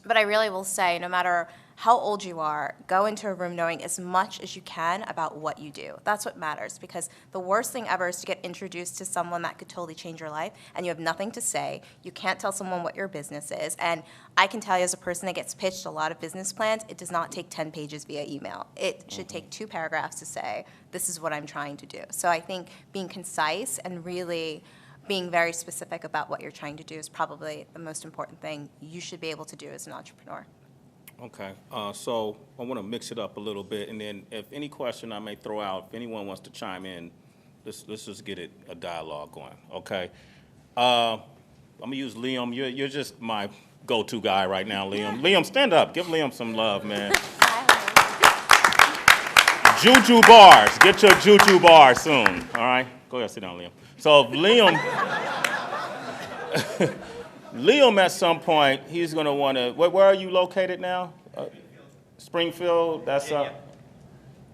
But I really will say, no matter how old you are, go into a room knowing as much as you can about what you do. That's what matters, because the worst thing ever is to get introduced to someone that could totally change your life, and you have nothing to say. You can't tell someone what your business is. And I can tell you, as a person that gets pitched a lot of business plans, it does not take 10 pages via email. It should take 2 paragraphs to say, this is what I'm trying to do. So I think being concise and really being very specific about what you're trying to do is probably the most important thing you should be able to do as an entrepreneur. Okay, so I want to mix it up a little bit, and then if any question I may throw out, if anyone wants to chime in, let's just get a dialogue going, okay? I'm going to use Liam. You're just my go-to guy right now, Liam. Liam, stand up. Give Liam some love, man. Juju bars. Get your juju bars soon, all right? Go ahead, sit down, Liam. So Liam... Liam, at some point, he's going to want to, where are you located now? Springfield, that's,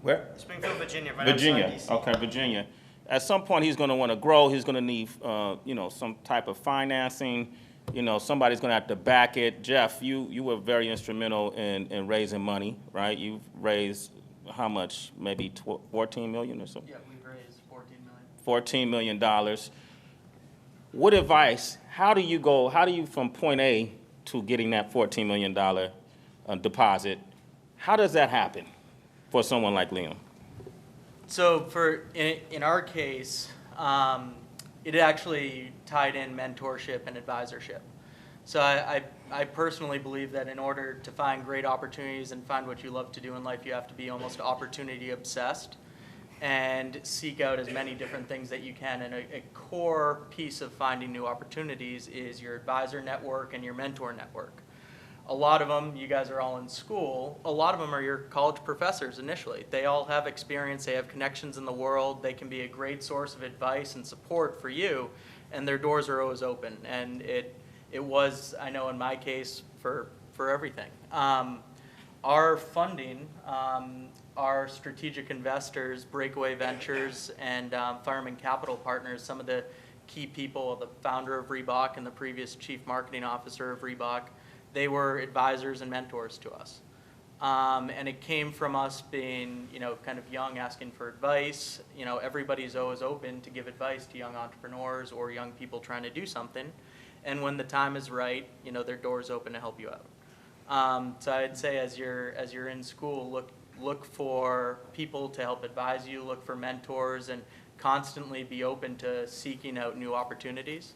where? Springfield, Virginia. Right Virginia, outside DC. okay, Virginia. At some point, he's going to want to grow. He's going to need, some type of financing. Somebody's going to have to back it. Jeff, you were very instrumental in raising money, right? You've raised how much? Maybe 14 million or so? Yeah, we've raised $14 million. What advice, how do you from point A to getting that $14 million deposit, how does that happen for someone like Liam? So in our case, it actually tied in mentorship and advisorship. So I personally believe that in order to find great opportunities and find what you love to do in life, you have to be almost opportunity obsessed and seek out as many different things that you can. And a core piece of finding new opportunities is your advisor network and your mentor network. A lot of them, you guys are all in school, a lot of them are your college professors initially. They all have experience, they have connections in the world, they can be a great source of advice and support for you, and their doors are always open. And it was, I know in my case, for everything. Our funding, our strategic investors, Breakaway Ventures, and Fireman Capital Partners, some of the key people, the founder of Reebok and the previous chief marketing officer of Reebok, they were advisors and mentors to us. And it came from us being, kind of young, asking for advice. Everybody's always open to give advice to young entrepreneurs or young people trying to do something. And when the time is right, their door's open to help you out. So I'd say as you're in school, look for people to help advise you, look for mentors, and constantly be open to seeking out new opportunities.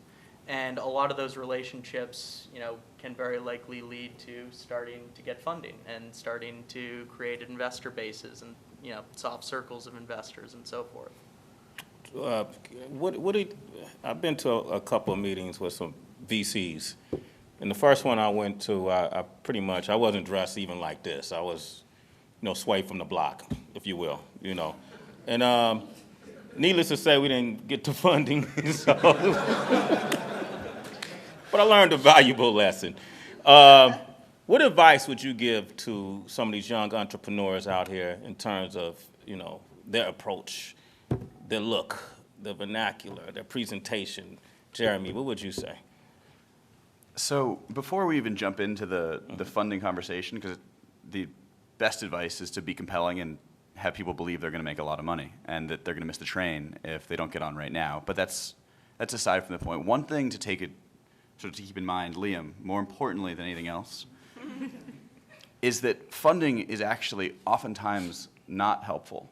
And a lot of those relationships, can very likely lead to starting to get funding and starting to create investor bases and, soft circles of investors and so forth. I've been to a couple of meetings with some VCs. And the first one I went to, I wasn't dressed even like this. I was, sway from the block, if you will, And needless to say, we didn't get the funding, but I learned a valuable lesson. What advice would you give to some of these young entrepreneurs out here in terms of, their approach, their look, their vernacular, their presentation? Jeremy, what would you say? So before we even jump into the funding conversation, because the best advice is to be compelling and have people believe they're going to make a lot of money and that they're going to miss the train if they don't get on right now. But that's aside from the point. One thing to to keep in mind, Liam, more importantly than anything else, is that funding is actually oftentimes not helpful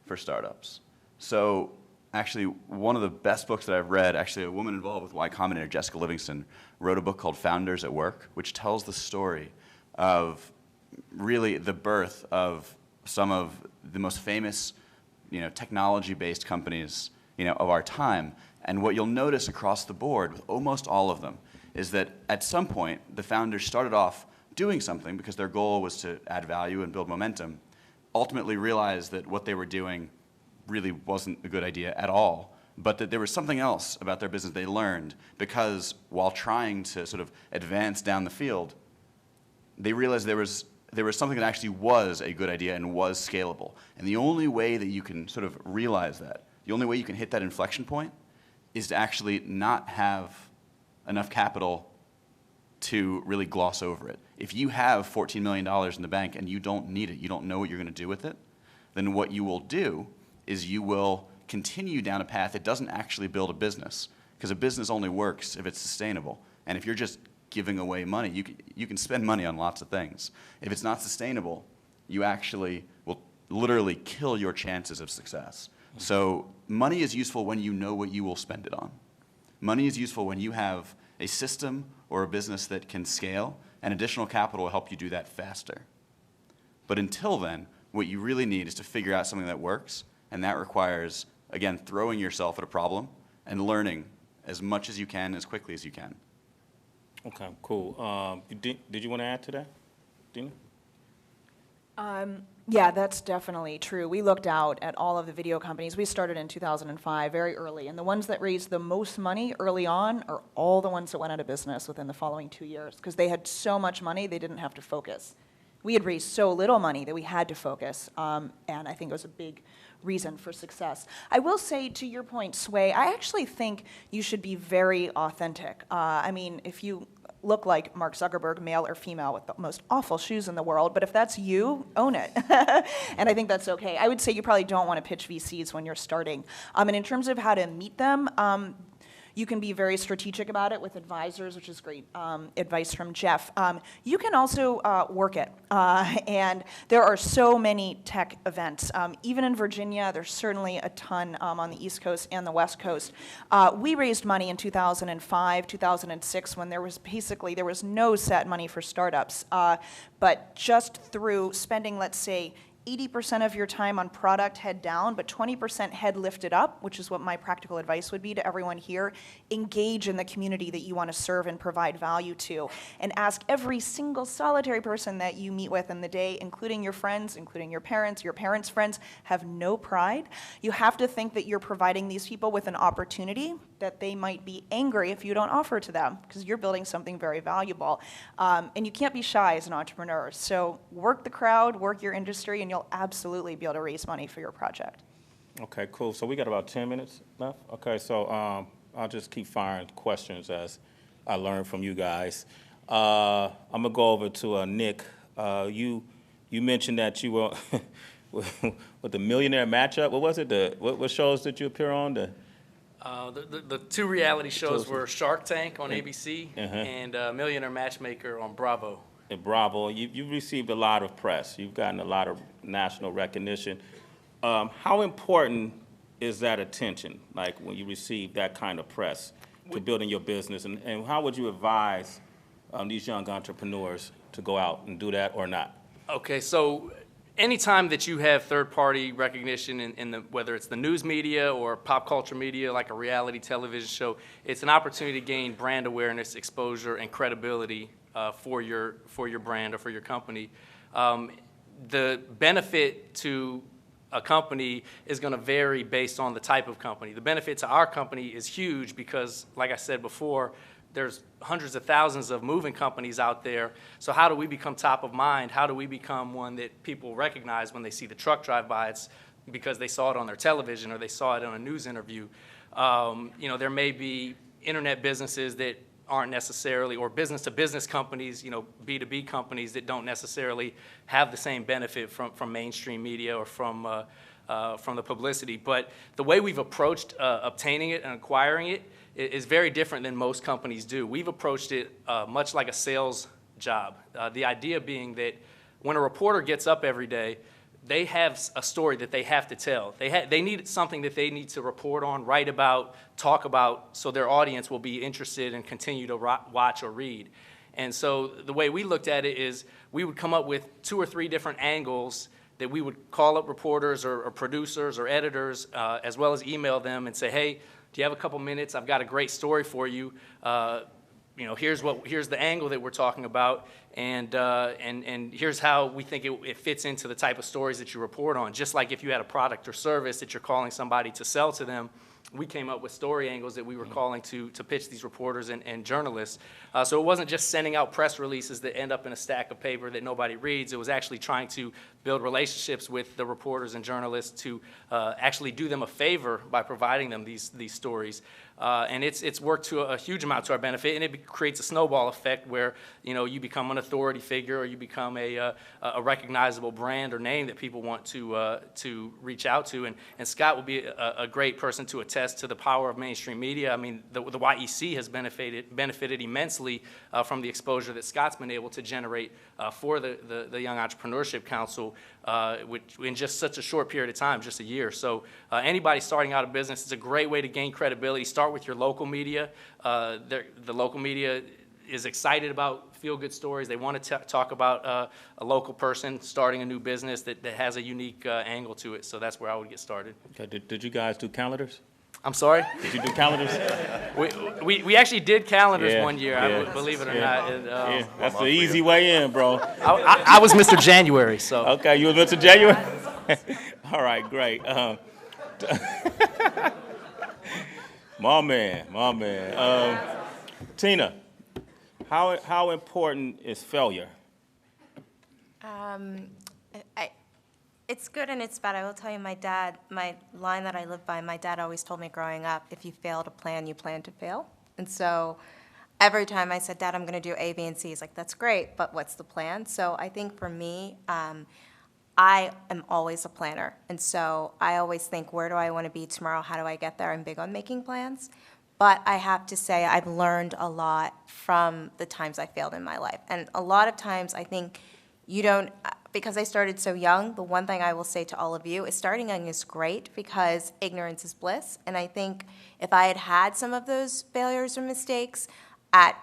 for startups. So actually, one of the best books that I've read, actually a woman involved with Y Combinator, Jessica Livingston, wrote a book called Founders at Work, which tells the story of really the birth of some of the most famous, technology-based companies, of our time. And what you'll notice across the board with almost all of them is that at some point, the founders started off doing something because their goal was to add value and build momentum, ultimately realized that what they were doing really wasn't a good idea at all, but that there was something else about their business they learned because while trying to sort of advance down the field, they realized there was something that actually was a good idea and was scalable. And the only way that you can sort of realize that, the only way you can hit that inflection point is to actually not have enough capital to really gloss over it. If you have $14 million in the bank and you don't need it, you don't know what you're going to do with it, then what you will do is you will continue down a path that doesn't actually build a business, because a business only works if it's sustainable. And if you're just giving away money, you can spend money on lots of things. If it's not sustainable, you actually will literally kill your chances of success. So money is useful when you know what you will spend it on. Money is useful when you have a system or a business that can scale, and additional capital will help you do that faster. But until then, what you really need is to figure out something that works, and that requires, again, throwing yourself at a problem and learning as much as you can, as quickly as you can. Okay, cool. Did you want to add to that, Dina? Yeah, that's definitely true. We looked out at all of the video companies. We started in 2005, very early, and the ones that raised the most money early on are all the ones that went out of business within the following 2 years, because they had so much money they didn't have to focus. We had raised so little money that we had to focus, and I think it was a big reason for success. I will say, to your point, Sway, I actually think you should be very authentic. I mean, if you look like Mark Zuckerberg, male or female, with the most awful shoes in the world, but if that's you, own it. And I think that's okay. I would say you probably don't want to pitch VCs when you're starting. And in terms of how to meet them, you can be very strategic about it with advisors, which is great advice from Jeff. You can also work it. And there are so many tech events. Even in Virginia, there's certainly a ton on the East Coast and the West Coast. We raised money in 2005, 2006, when there was no set money for startups. But just through spending, let's say, 80% of your time on product head down, but 20% head lifted up, which is what my practical advice would be to everyone here. Engage in the community that you want to serve and provide value to. And ask every single solitary person that you meet with in the day, including your friends, including your parents' friends, have no pride. You have to think that you're providing these people with an opportunity that they might be angry if you don't offer to them, because you're building something very valuable. And you can't be shy as an entrepreneur. So work the crowd, work your industry, and you'll absolutely be able to raise money for your project. Okay, cool. So we got about 10 minutes left. Okay, so I'll just keep firing questions as I learn from you guys. I'm gonna go over to Nick. You mentioned that you were with the Millionaire Matchup. What was it? What shows did you appear on? The two reality shows were Shark Tank on ABC and Millionaire Matchmaker on Bravo. At Bravo, you've received a lot of press. You've gotten a lot of national recognition. How important is that attention, like when you receive that kind of press to building your business? And how would you advise these young entrepreneurs to go out and do that or not? Okay, so anytime that you have third-party recognition whether it's the news media or pop culture media, like a reality television show, it's an opportunity to gain brand awareness, exposure, and credibility for your brand or for your company. The benefit to a company is going to vary based on the type of company. The benefit to our company is huge because, like I said before, there's hundreds of thousands of moving companies out there. So how do we become top of mind? How do we become one that people recognize when they see the truck drive by? It's because they saw it on their television or they saw it on a news interview. There may be internet businesses that aren't necessarily, or business-to-business companies, B2B companies that don't necessarily have the same benefit from mainstream media or from the publicity. But the way we've approached obtaining it and acquiring it is very different than most companies do. We've approached it much like a sales job. The idea being that when a reporter gets up every day, they have a story that they have to tell. They need something that they need to report on, write about, talk about, so their audience will be interested and continue to watch or read. And so the way we looked at it is we would come up with 2 or 3 different angles that we would call up reporters or producers or editors, as well as email them and say, hey, do you have a couple minutes? I've got a great story for you. Here's the angle that we're talking about, And here's how we think it fits into the type of stories that you report on. Just like if you had a product or service that you're calling somebody to sell to them, we came up with story angles that we were calling to pitch these reporters and journalists. So it wasn't just sending out press releases that end up in a stack of paper that nobody reads. It was actually trying to build relationships with the reporters and journalists to actually do them a favor by providing them these stories. And it's worked to a huge amount to our benefit, and it creates a snowball effect where you become an authority figure, or you become a recognizable brand or name that people want to reach out to. And Scott would be a great person to attest to the power of mainstream media. I mean, the YEC has benefited immensely from the exposure that Scott's been able to generate for the Young Entrepreneurship Council, which in just such a short period of time, just a year. So anybody starting out a business, it's a great way to gain credibility. Start with your local media. The local media is excited about feel-good stories. They want to talk about a local person starting a new business that has a unique angle to it. So that's where I would get started. Okay, did you guys do calendars? I'm sorry? Did you do calendars? We actually did calendars Yeah, one year, yeah. believe it or Yeah. not. And, Yeah, that's the easy way in, bro. I was Mr. January, so. Okay, you was Mr. January? All right, great. My man. Tina, how important is failure? It's good and it's bad. I will tell you, my line that I live by, my dad always told me growing up, if you fail to plan, you plan to fail. And so every time I said, Dad, I'm going to do A, B, and C, he's like, that's great, but what's the plan? So I think for me, I am always a planner. And so I always think, where do I want to be tomorrow? How do I get there? I'm big on making plans. But I have to say, I've learned a lot from the times I failed in my life. And a lot of times I think because I started so young, the one thing I will say to all of you is starting young is great because ignorance is bliss. And I think if I had had some of those failures or mistakes at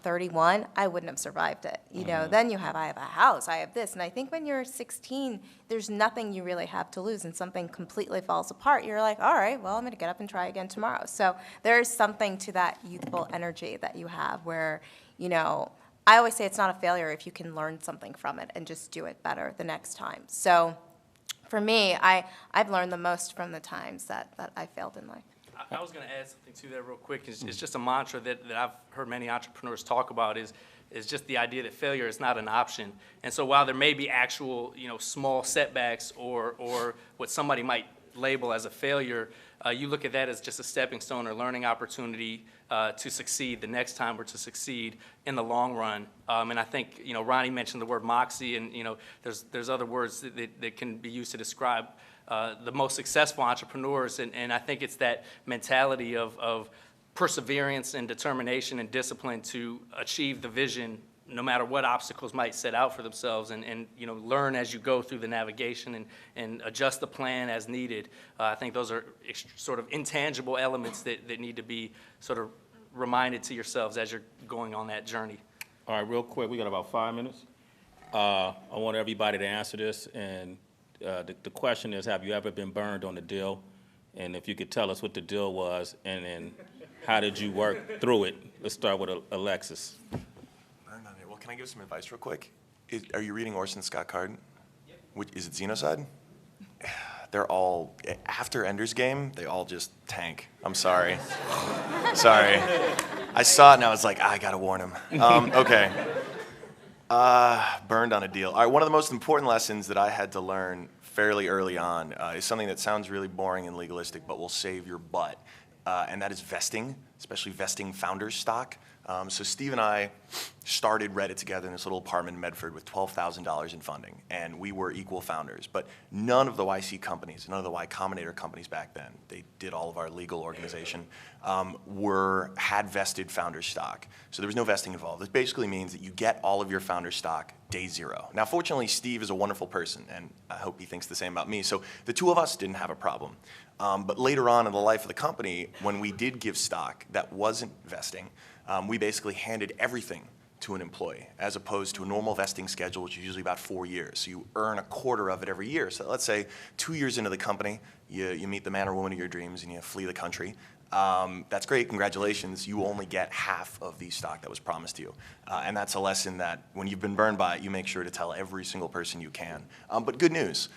31, I wouldn't have survived it. Then I have a house, I have this. And I think when you're 16, there's nothing you really have to lose, and something completely falls apart. You're like, all right, well, I'm going to get up and try again tomorrow. So there's something to that youthful energy that you have where, I always say it's not a failure if you can learn something from it and just do it better the next time. So for me, I've learned the most from the times that I failed in life. I was going to add something to that real quick. It's just a mantra that I've heard many entrepreneurs talk about is just the idea that failure is not an option. And so while there may be actual, small setbacks or what somebody might label as a failure, you look at that as just a stepping stone or learning opportunity to succeed the next time or to succeed in the long run. And I think, Ronnie mentioned the word moxie, and, there's other words that can be used to describe the most successful entrepreneurs. And I think it's that mentality of perseverance and determination and discipline to achieve the vision no matter what obstacles might set out for themselves, and learn as you go through the navigation and adjust the plan as needed. I think those are sort of intangible elements that need to be sort of reminded to yourselves as you're going on that journey. All right, real quick, we got about 5 minutes. I want everybody to answer this, and the question is, have you ever been burned on a deal? And if you could tell us what the deal was, and then how did you work through it? Let's start with Alexis. Well, can I give some advice real quick? Are you reading Orson Scott Card? Yep. Is it Xenocide? They're all, after Ender's Game, they all just tank. I'm sorry. Sorry. I saw it and I was like, I gotta warn him. Okay. Burned on a deal. All right, one of the most important lessons that I had to learn fairly early on is something that sounds really boring and legalistic, but will save your butt. And that is vesting, especially vesting founders stock. So Steve and I started Reddit together in this little apartment in Medford with $12,000 in funding, and we were equal founders. But none of the YC companies, none of the Y Combinator companies back then, they did all of our legal organization, had vested founder stock. So there was no vesting involved. This basically means that you get all of your founder stock day zero. Now, fortunately, Steve is a wonderful person, and I hope he thinks the same about me. So the two of us didn't have a problem. But later on in the life of the company, when we did give stock that wasn't vesting, we basically handed everything to an employee, as opposed to a normal vesting schedule, which is usually about 4 years. So you earn a quarter of it every year. So let's say 2 years into the company, you meet the man or woman of your dreams and you flee the country. that's great, congratulations. You only get half of the stock that was promised to you. And that's a lesson that when you've been burned by it, you make sure to tell every single person you can. But good news.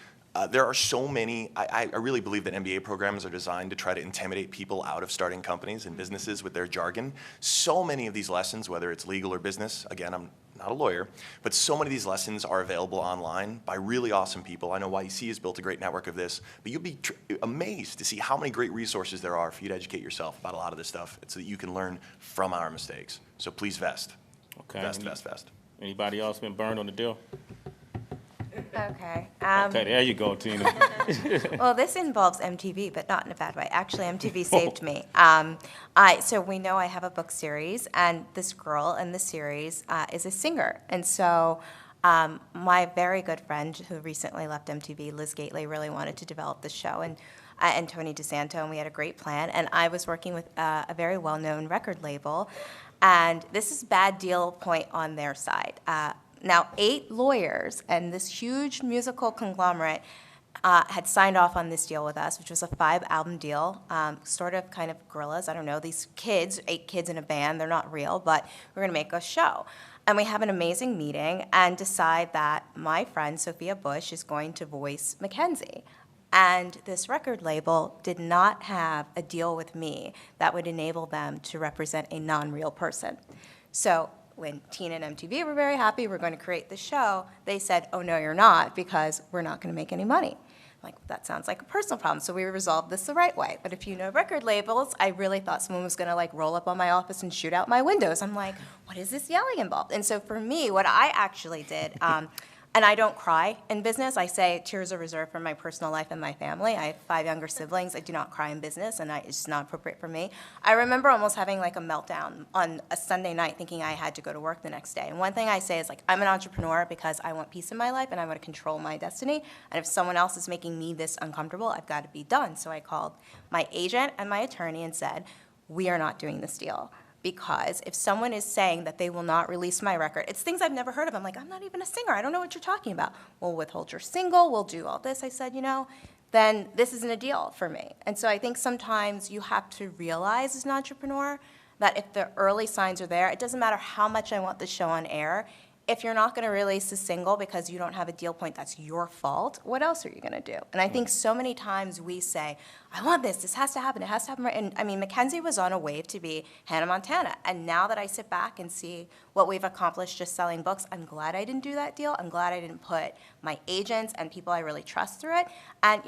There are so many, I really believe that MBA programs are designed to try to intimidate people out of starting companies and businesses with their jargon. So many of these lessons, whether it's legal or business, again, I'm not a lawyer, but so many of these lessons are available online by really awesome people. I know YEC has built a great network of this, but you'll be amazed to see how many great resources there are for you to educate yourself about a lot of this stuff so that you can learn from our mistakes. So please vest. Okay. Vest. Anybody else been burned on the deal? Okay. Okay, there you go, Tina. Well, this involves MTV, but not in a bad way. Actually, MTV saved me. So we know I have a book series, and this girl in the series is a singer. And so my very good friend who recently left MTV, Liz Gately, really wanted to develop the show, and Tony DeSanto, and we had a great plan. And I was working with a very well-known record label, and this is bad deal point on their side. Now, 8 lawyers and this huge musical conglomerate had signed off on this deal with us, which was a 5-album deal, sort of kind of gorillas. I don't know, these kids, 8 kids in a band, they're not real, but we're going to make a show. And we have an amazing meeting and decide that my friend, Sophia Bush, is going to voice Mackenzie. And this record label did not have a deal with me that would enable them to represent a non-real person. So when Tina and MTV were very happy, we're going to create the show, they said, oh, no, you're not, because we're not going to make any money. I'm like, that sounds like a personal problem, so we resolved this the right way. But if you know record labels, I really thought someone was going to like roll up on my office and shoot out my windows. I'm like, what is this yelling involved? And so for me, what I actually did, and I don't cry in business. I say tears are reserved for my personal life and my family. I have 5 younger siblings. I do not cry in business, and it's just not appropriate for me. I remember almost having like a meltdown on a Sunday night thinking I had to go to work the next day. And one thing I say is like, I'm an entrepreneur because I want peace in my life and I want to control my destiny. And if someone else is making me this uncomfortable, I've got to be done. So I called my agent and my attorney and said, we are not doing this deal. Because if someone is saying that they will not release my record, it's things I've never heard of. I'm like, I'm not even a singer. I don't know what you're talking about. We'll withhold your single. We'll do all this. I said, then this isn't a deal for me. And so I think sometimes you have to realize as an entrepreneur that if the early signs are there, it doesn't matter how much I want the show on air. If you're not going to release a single because you don't have a deal point, that's your fault. What else are you going to do? And I think so many times we say, I want this. This has to happen. It has to happen right. And I mean, Mackenzie was on a wave to be Hannah Montana. And now that I sit back and see what we've accomplished just selling books, I'm glad I didn't do that deal. I'm glad I didn't put my agents and people I really trust through it. And,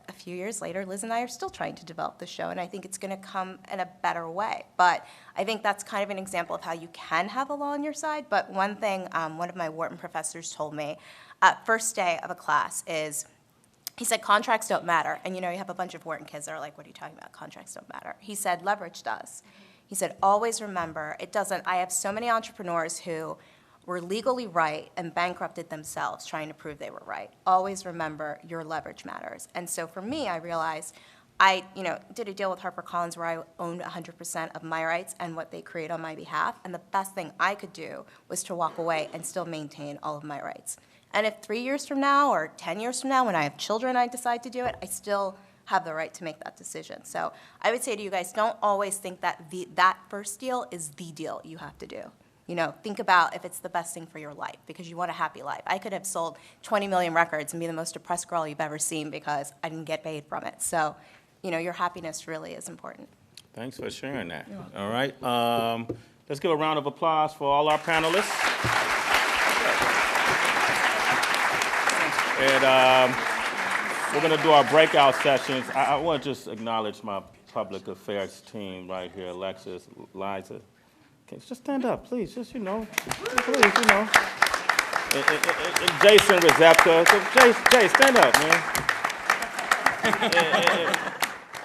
a few years later, Liz and I are still trying to develop the show, and I think it's going to come in a better way. But I think that's kind of an example of how you can have the law on your side. But one thing one of my Wharton professors told me first day of a class is, he said, contracts don't matter. And, you have a bunch of Wharton kids that are like, what are you talking about? Contracts don't matter. He said, leverage does. He said, always remember, it doesn't. I have so many entrepreneurs who were legally right and bankrupted themselves trying to prove they were right. Always remember your leverage matters. And so for me, I realized I did a deal with HarperCollins where I owned 100% of my rights and what they create on my behalf. And the best thing I could do was to walk away and still maintain all of my rights. And if 3 years from now or 10 years from now when I have children I decide to do it, I still have the right to make that decision. So I would say to you guys, don't always think that that first deal is the deal you have to do. Think about if it's the best thing for your life because you want a happy life. I could have sold 20 million records and be the most depressed girl you've ever seen because I didn't get paid from it. So, your happiness really is important. Thanks for sharing that. All right. Let's give a round of applause for all our panelists. And we're going to do our breakout sessions. I want to just acknowledge my public affairs team right here, Alexis, Liza. Just stand up, please. Just, please, And Jason Rezepka. Jay, stand up, man.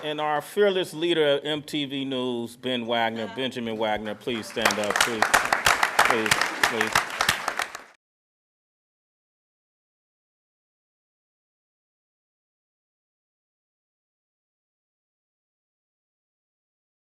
And our fearless leader of MTV News, Benjamin Wagner. Please stand up, please. Please.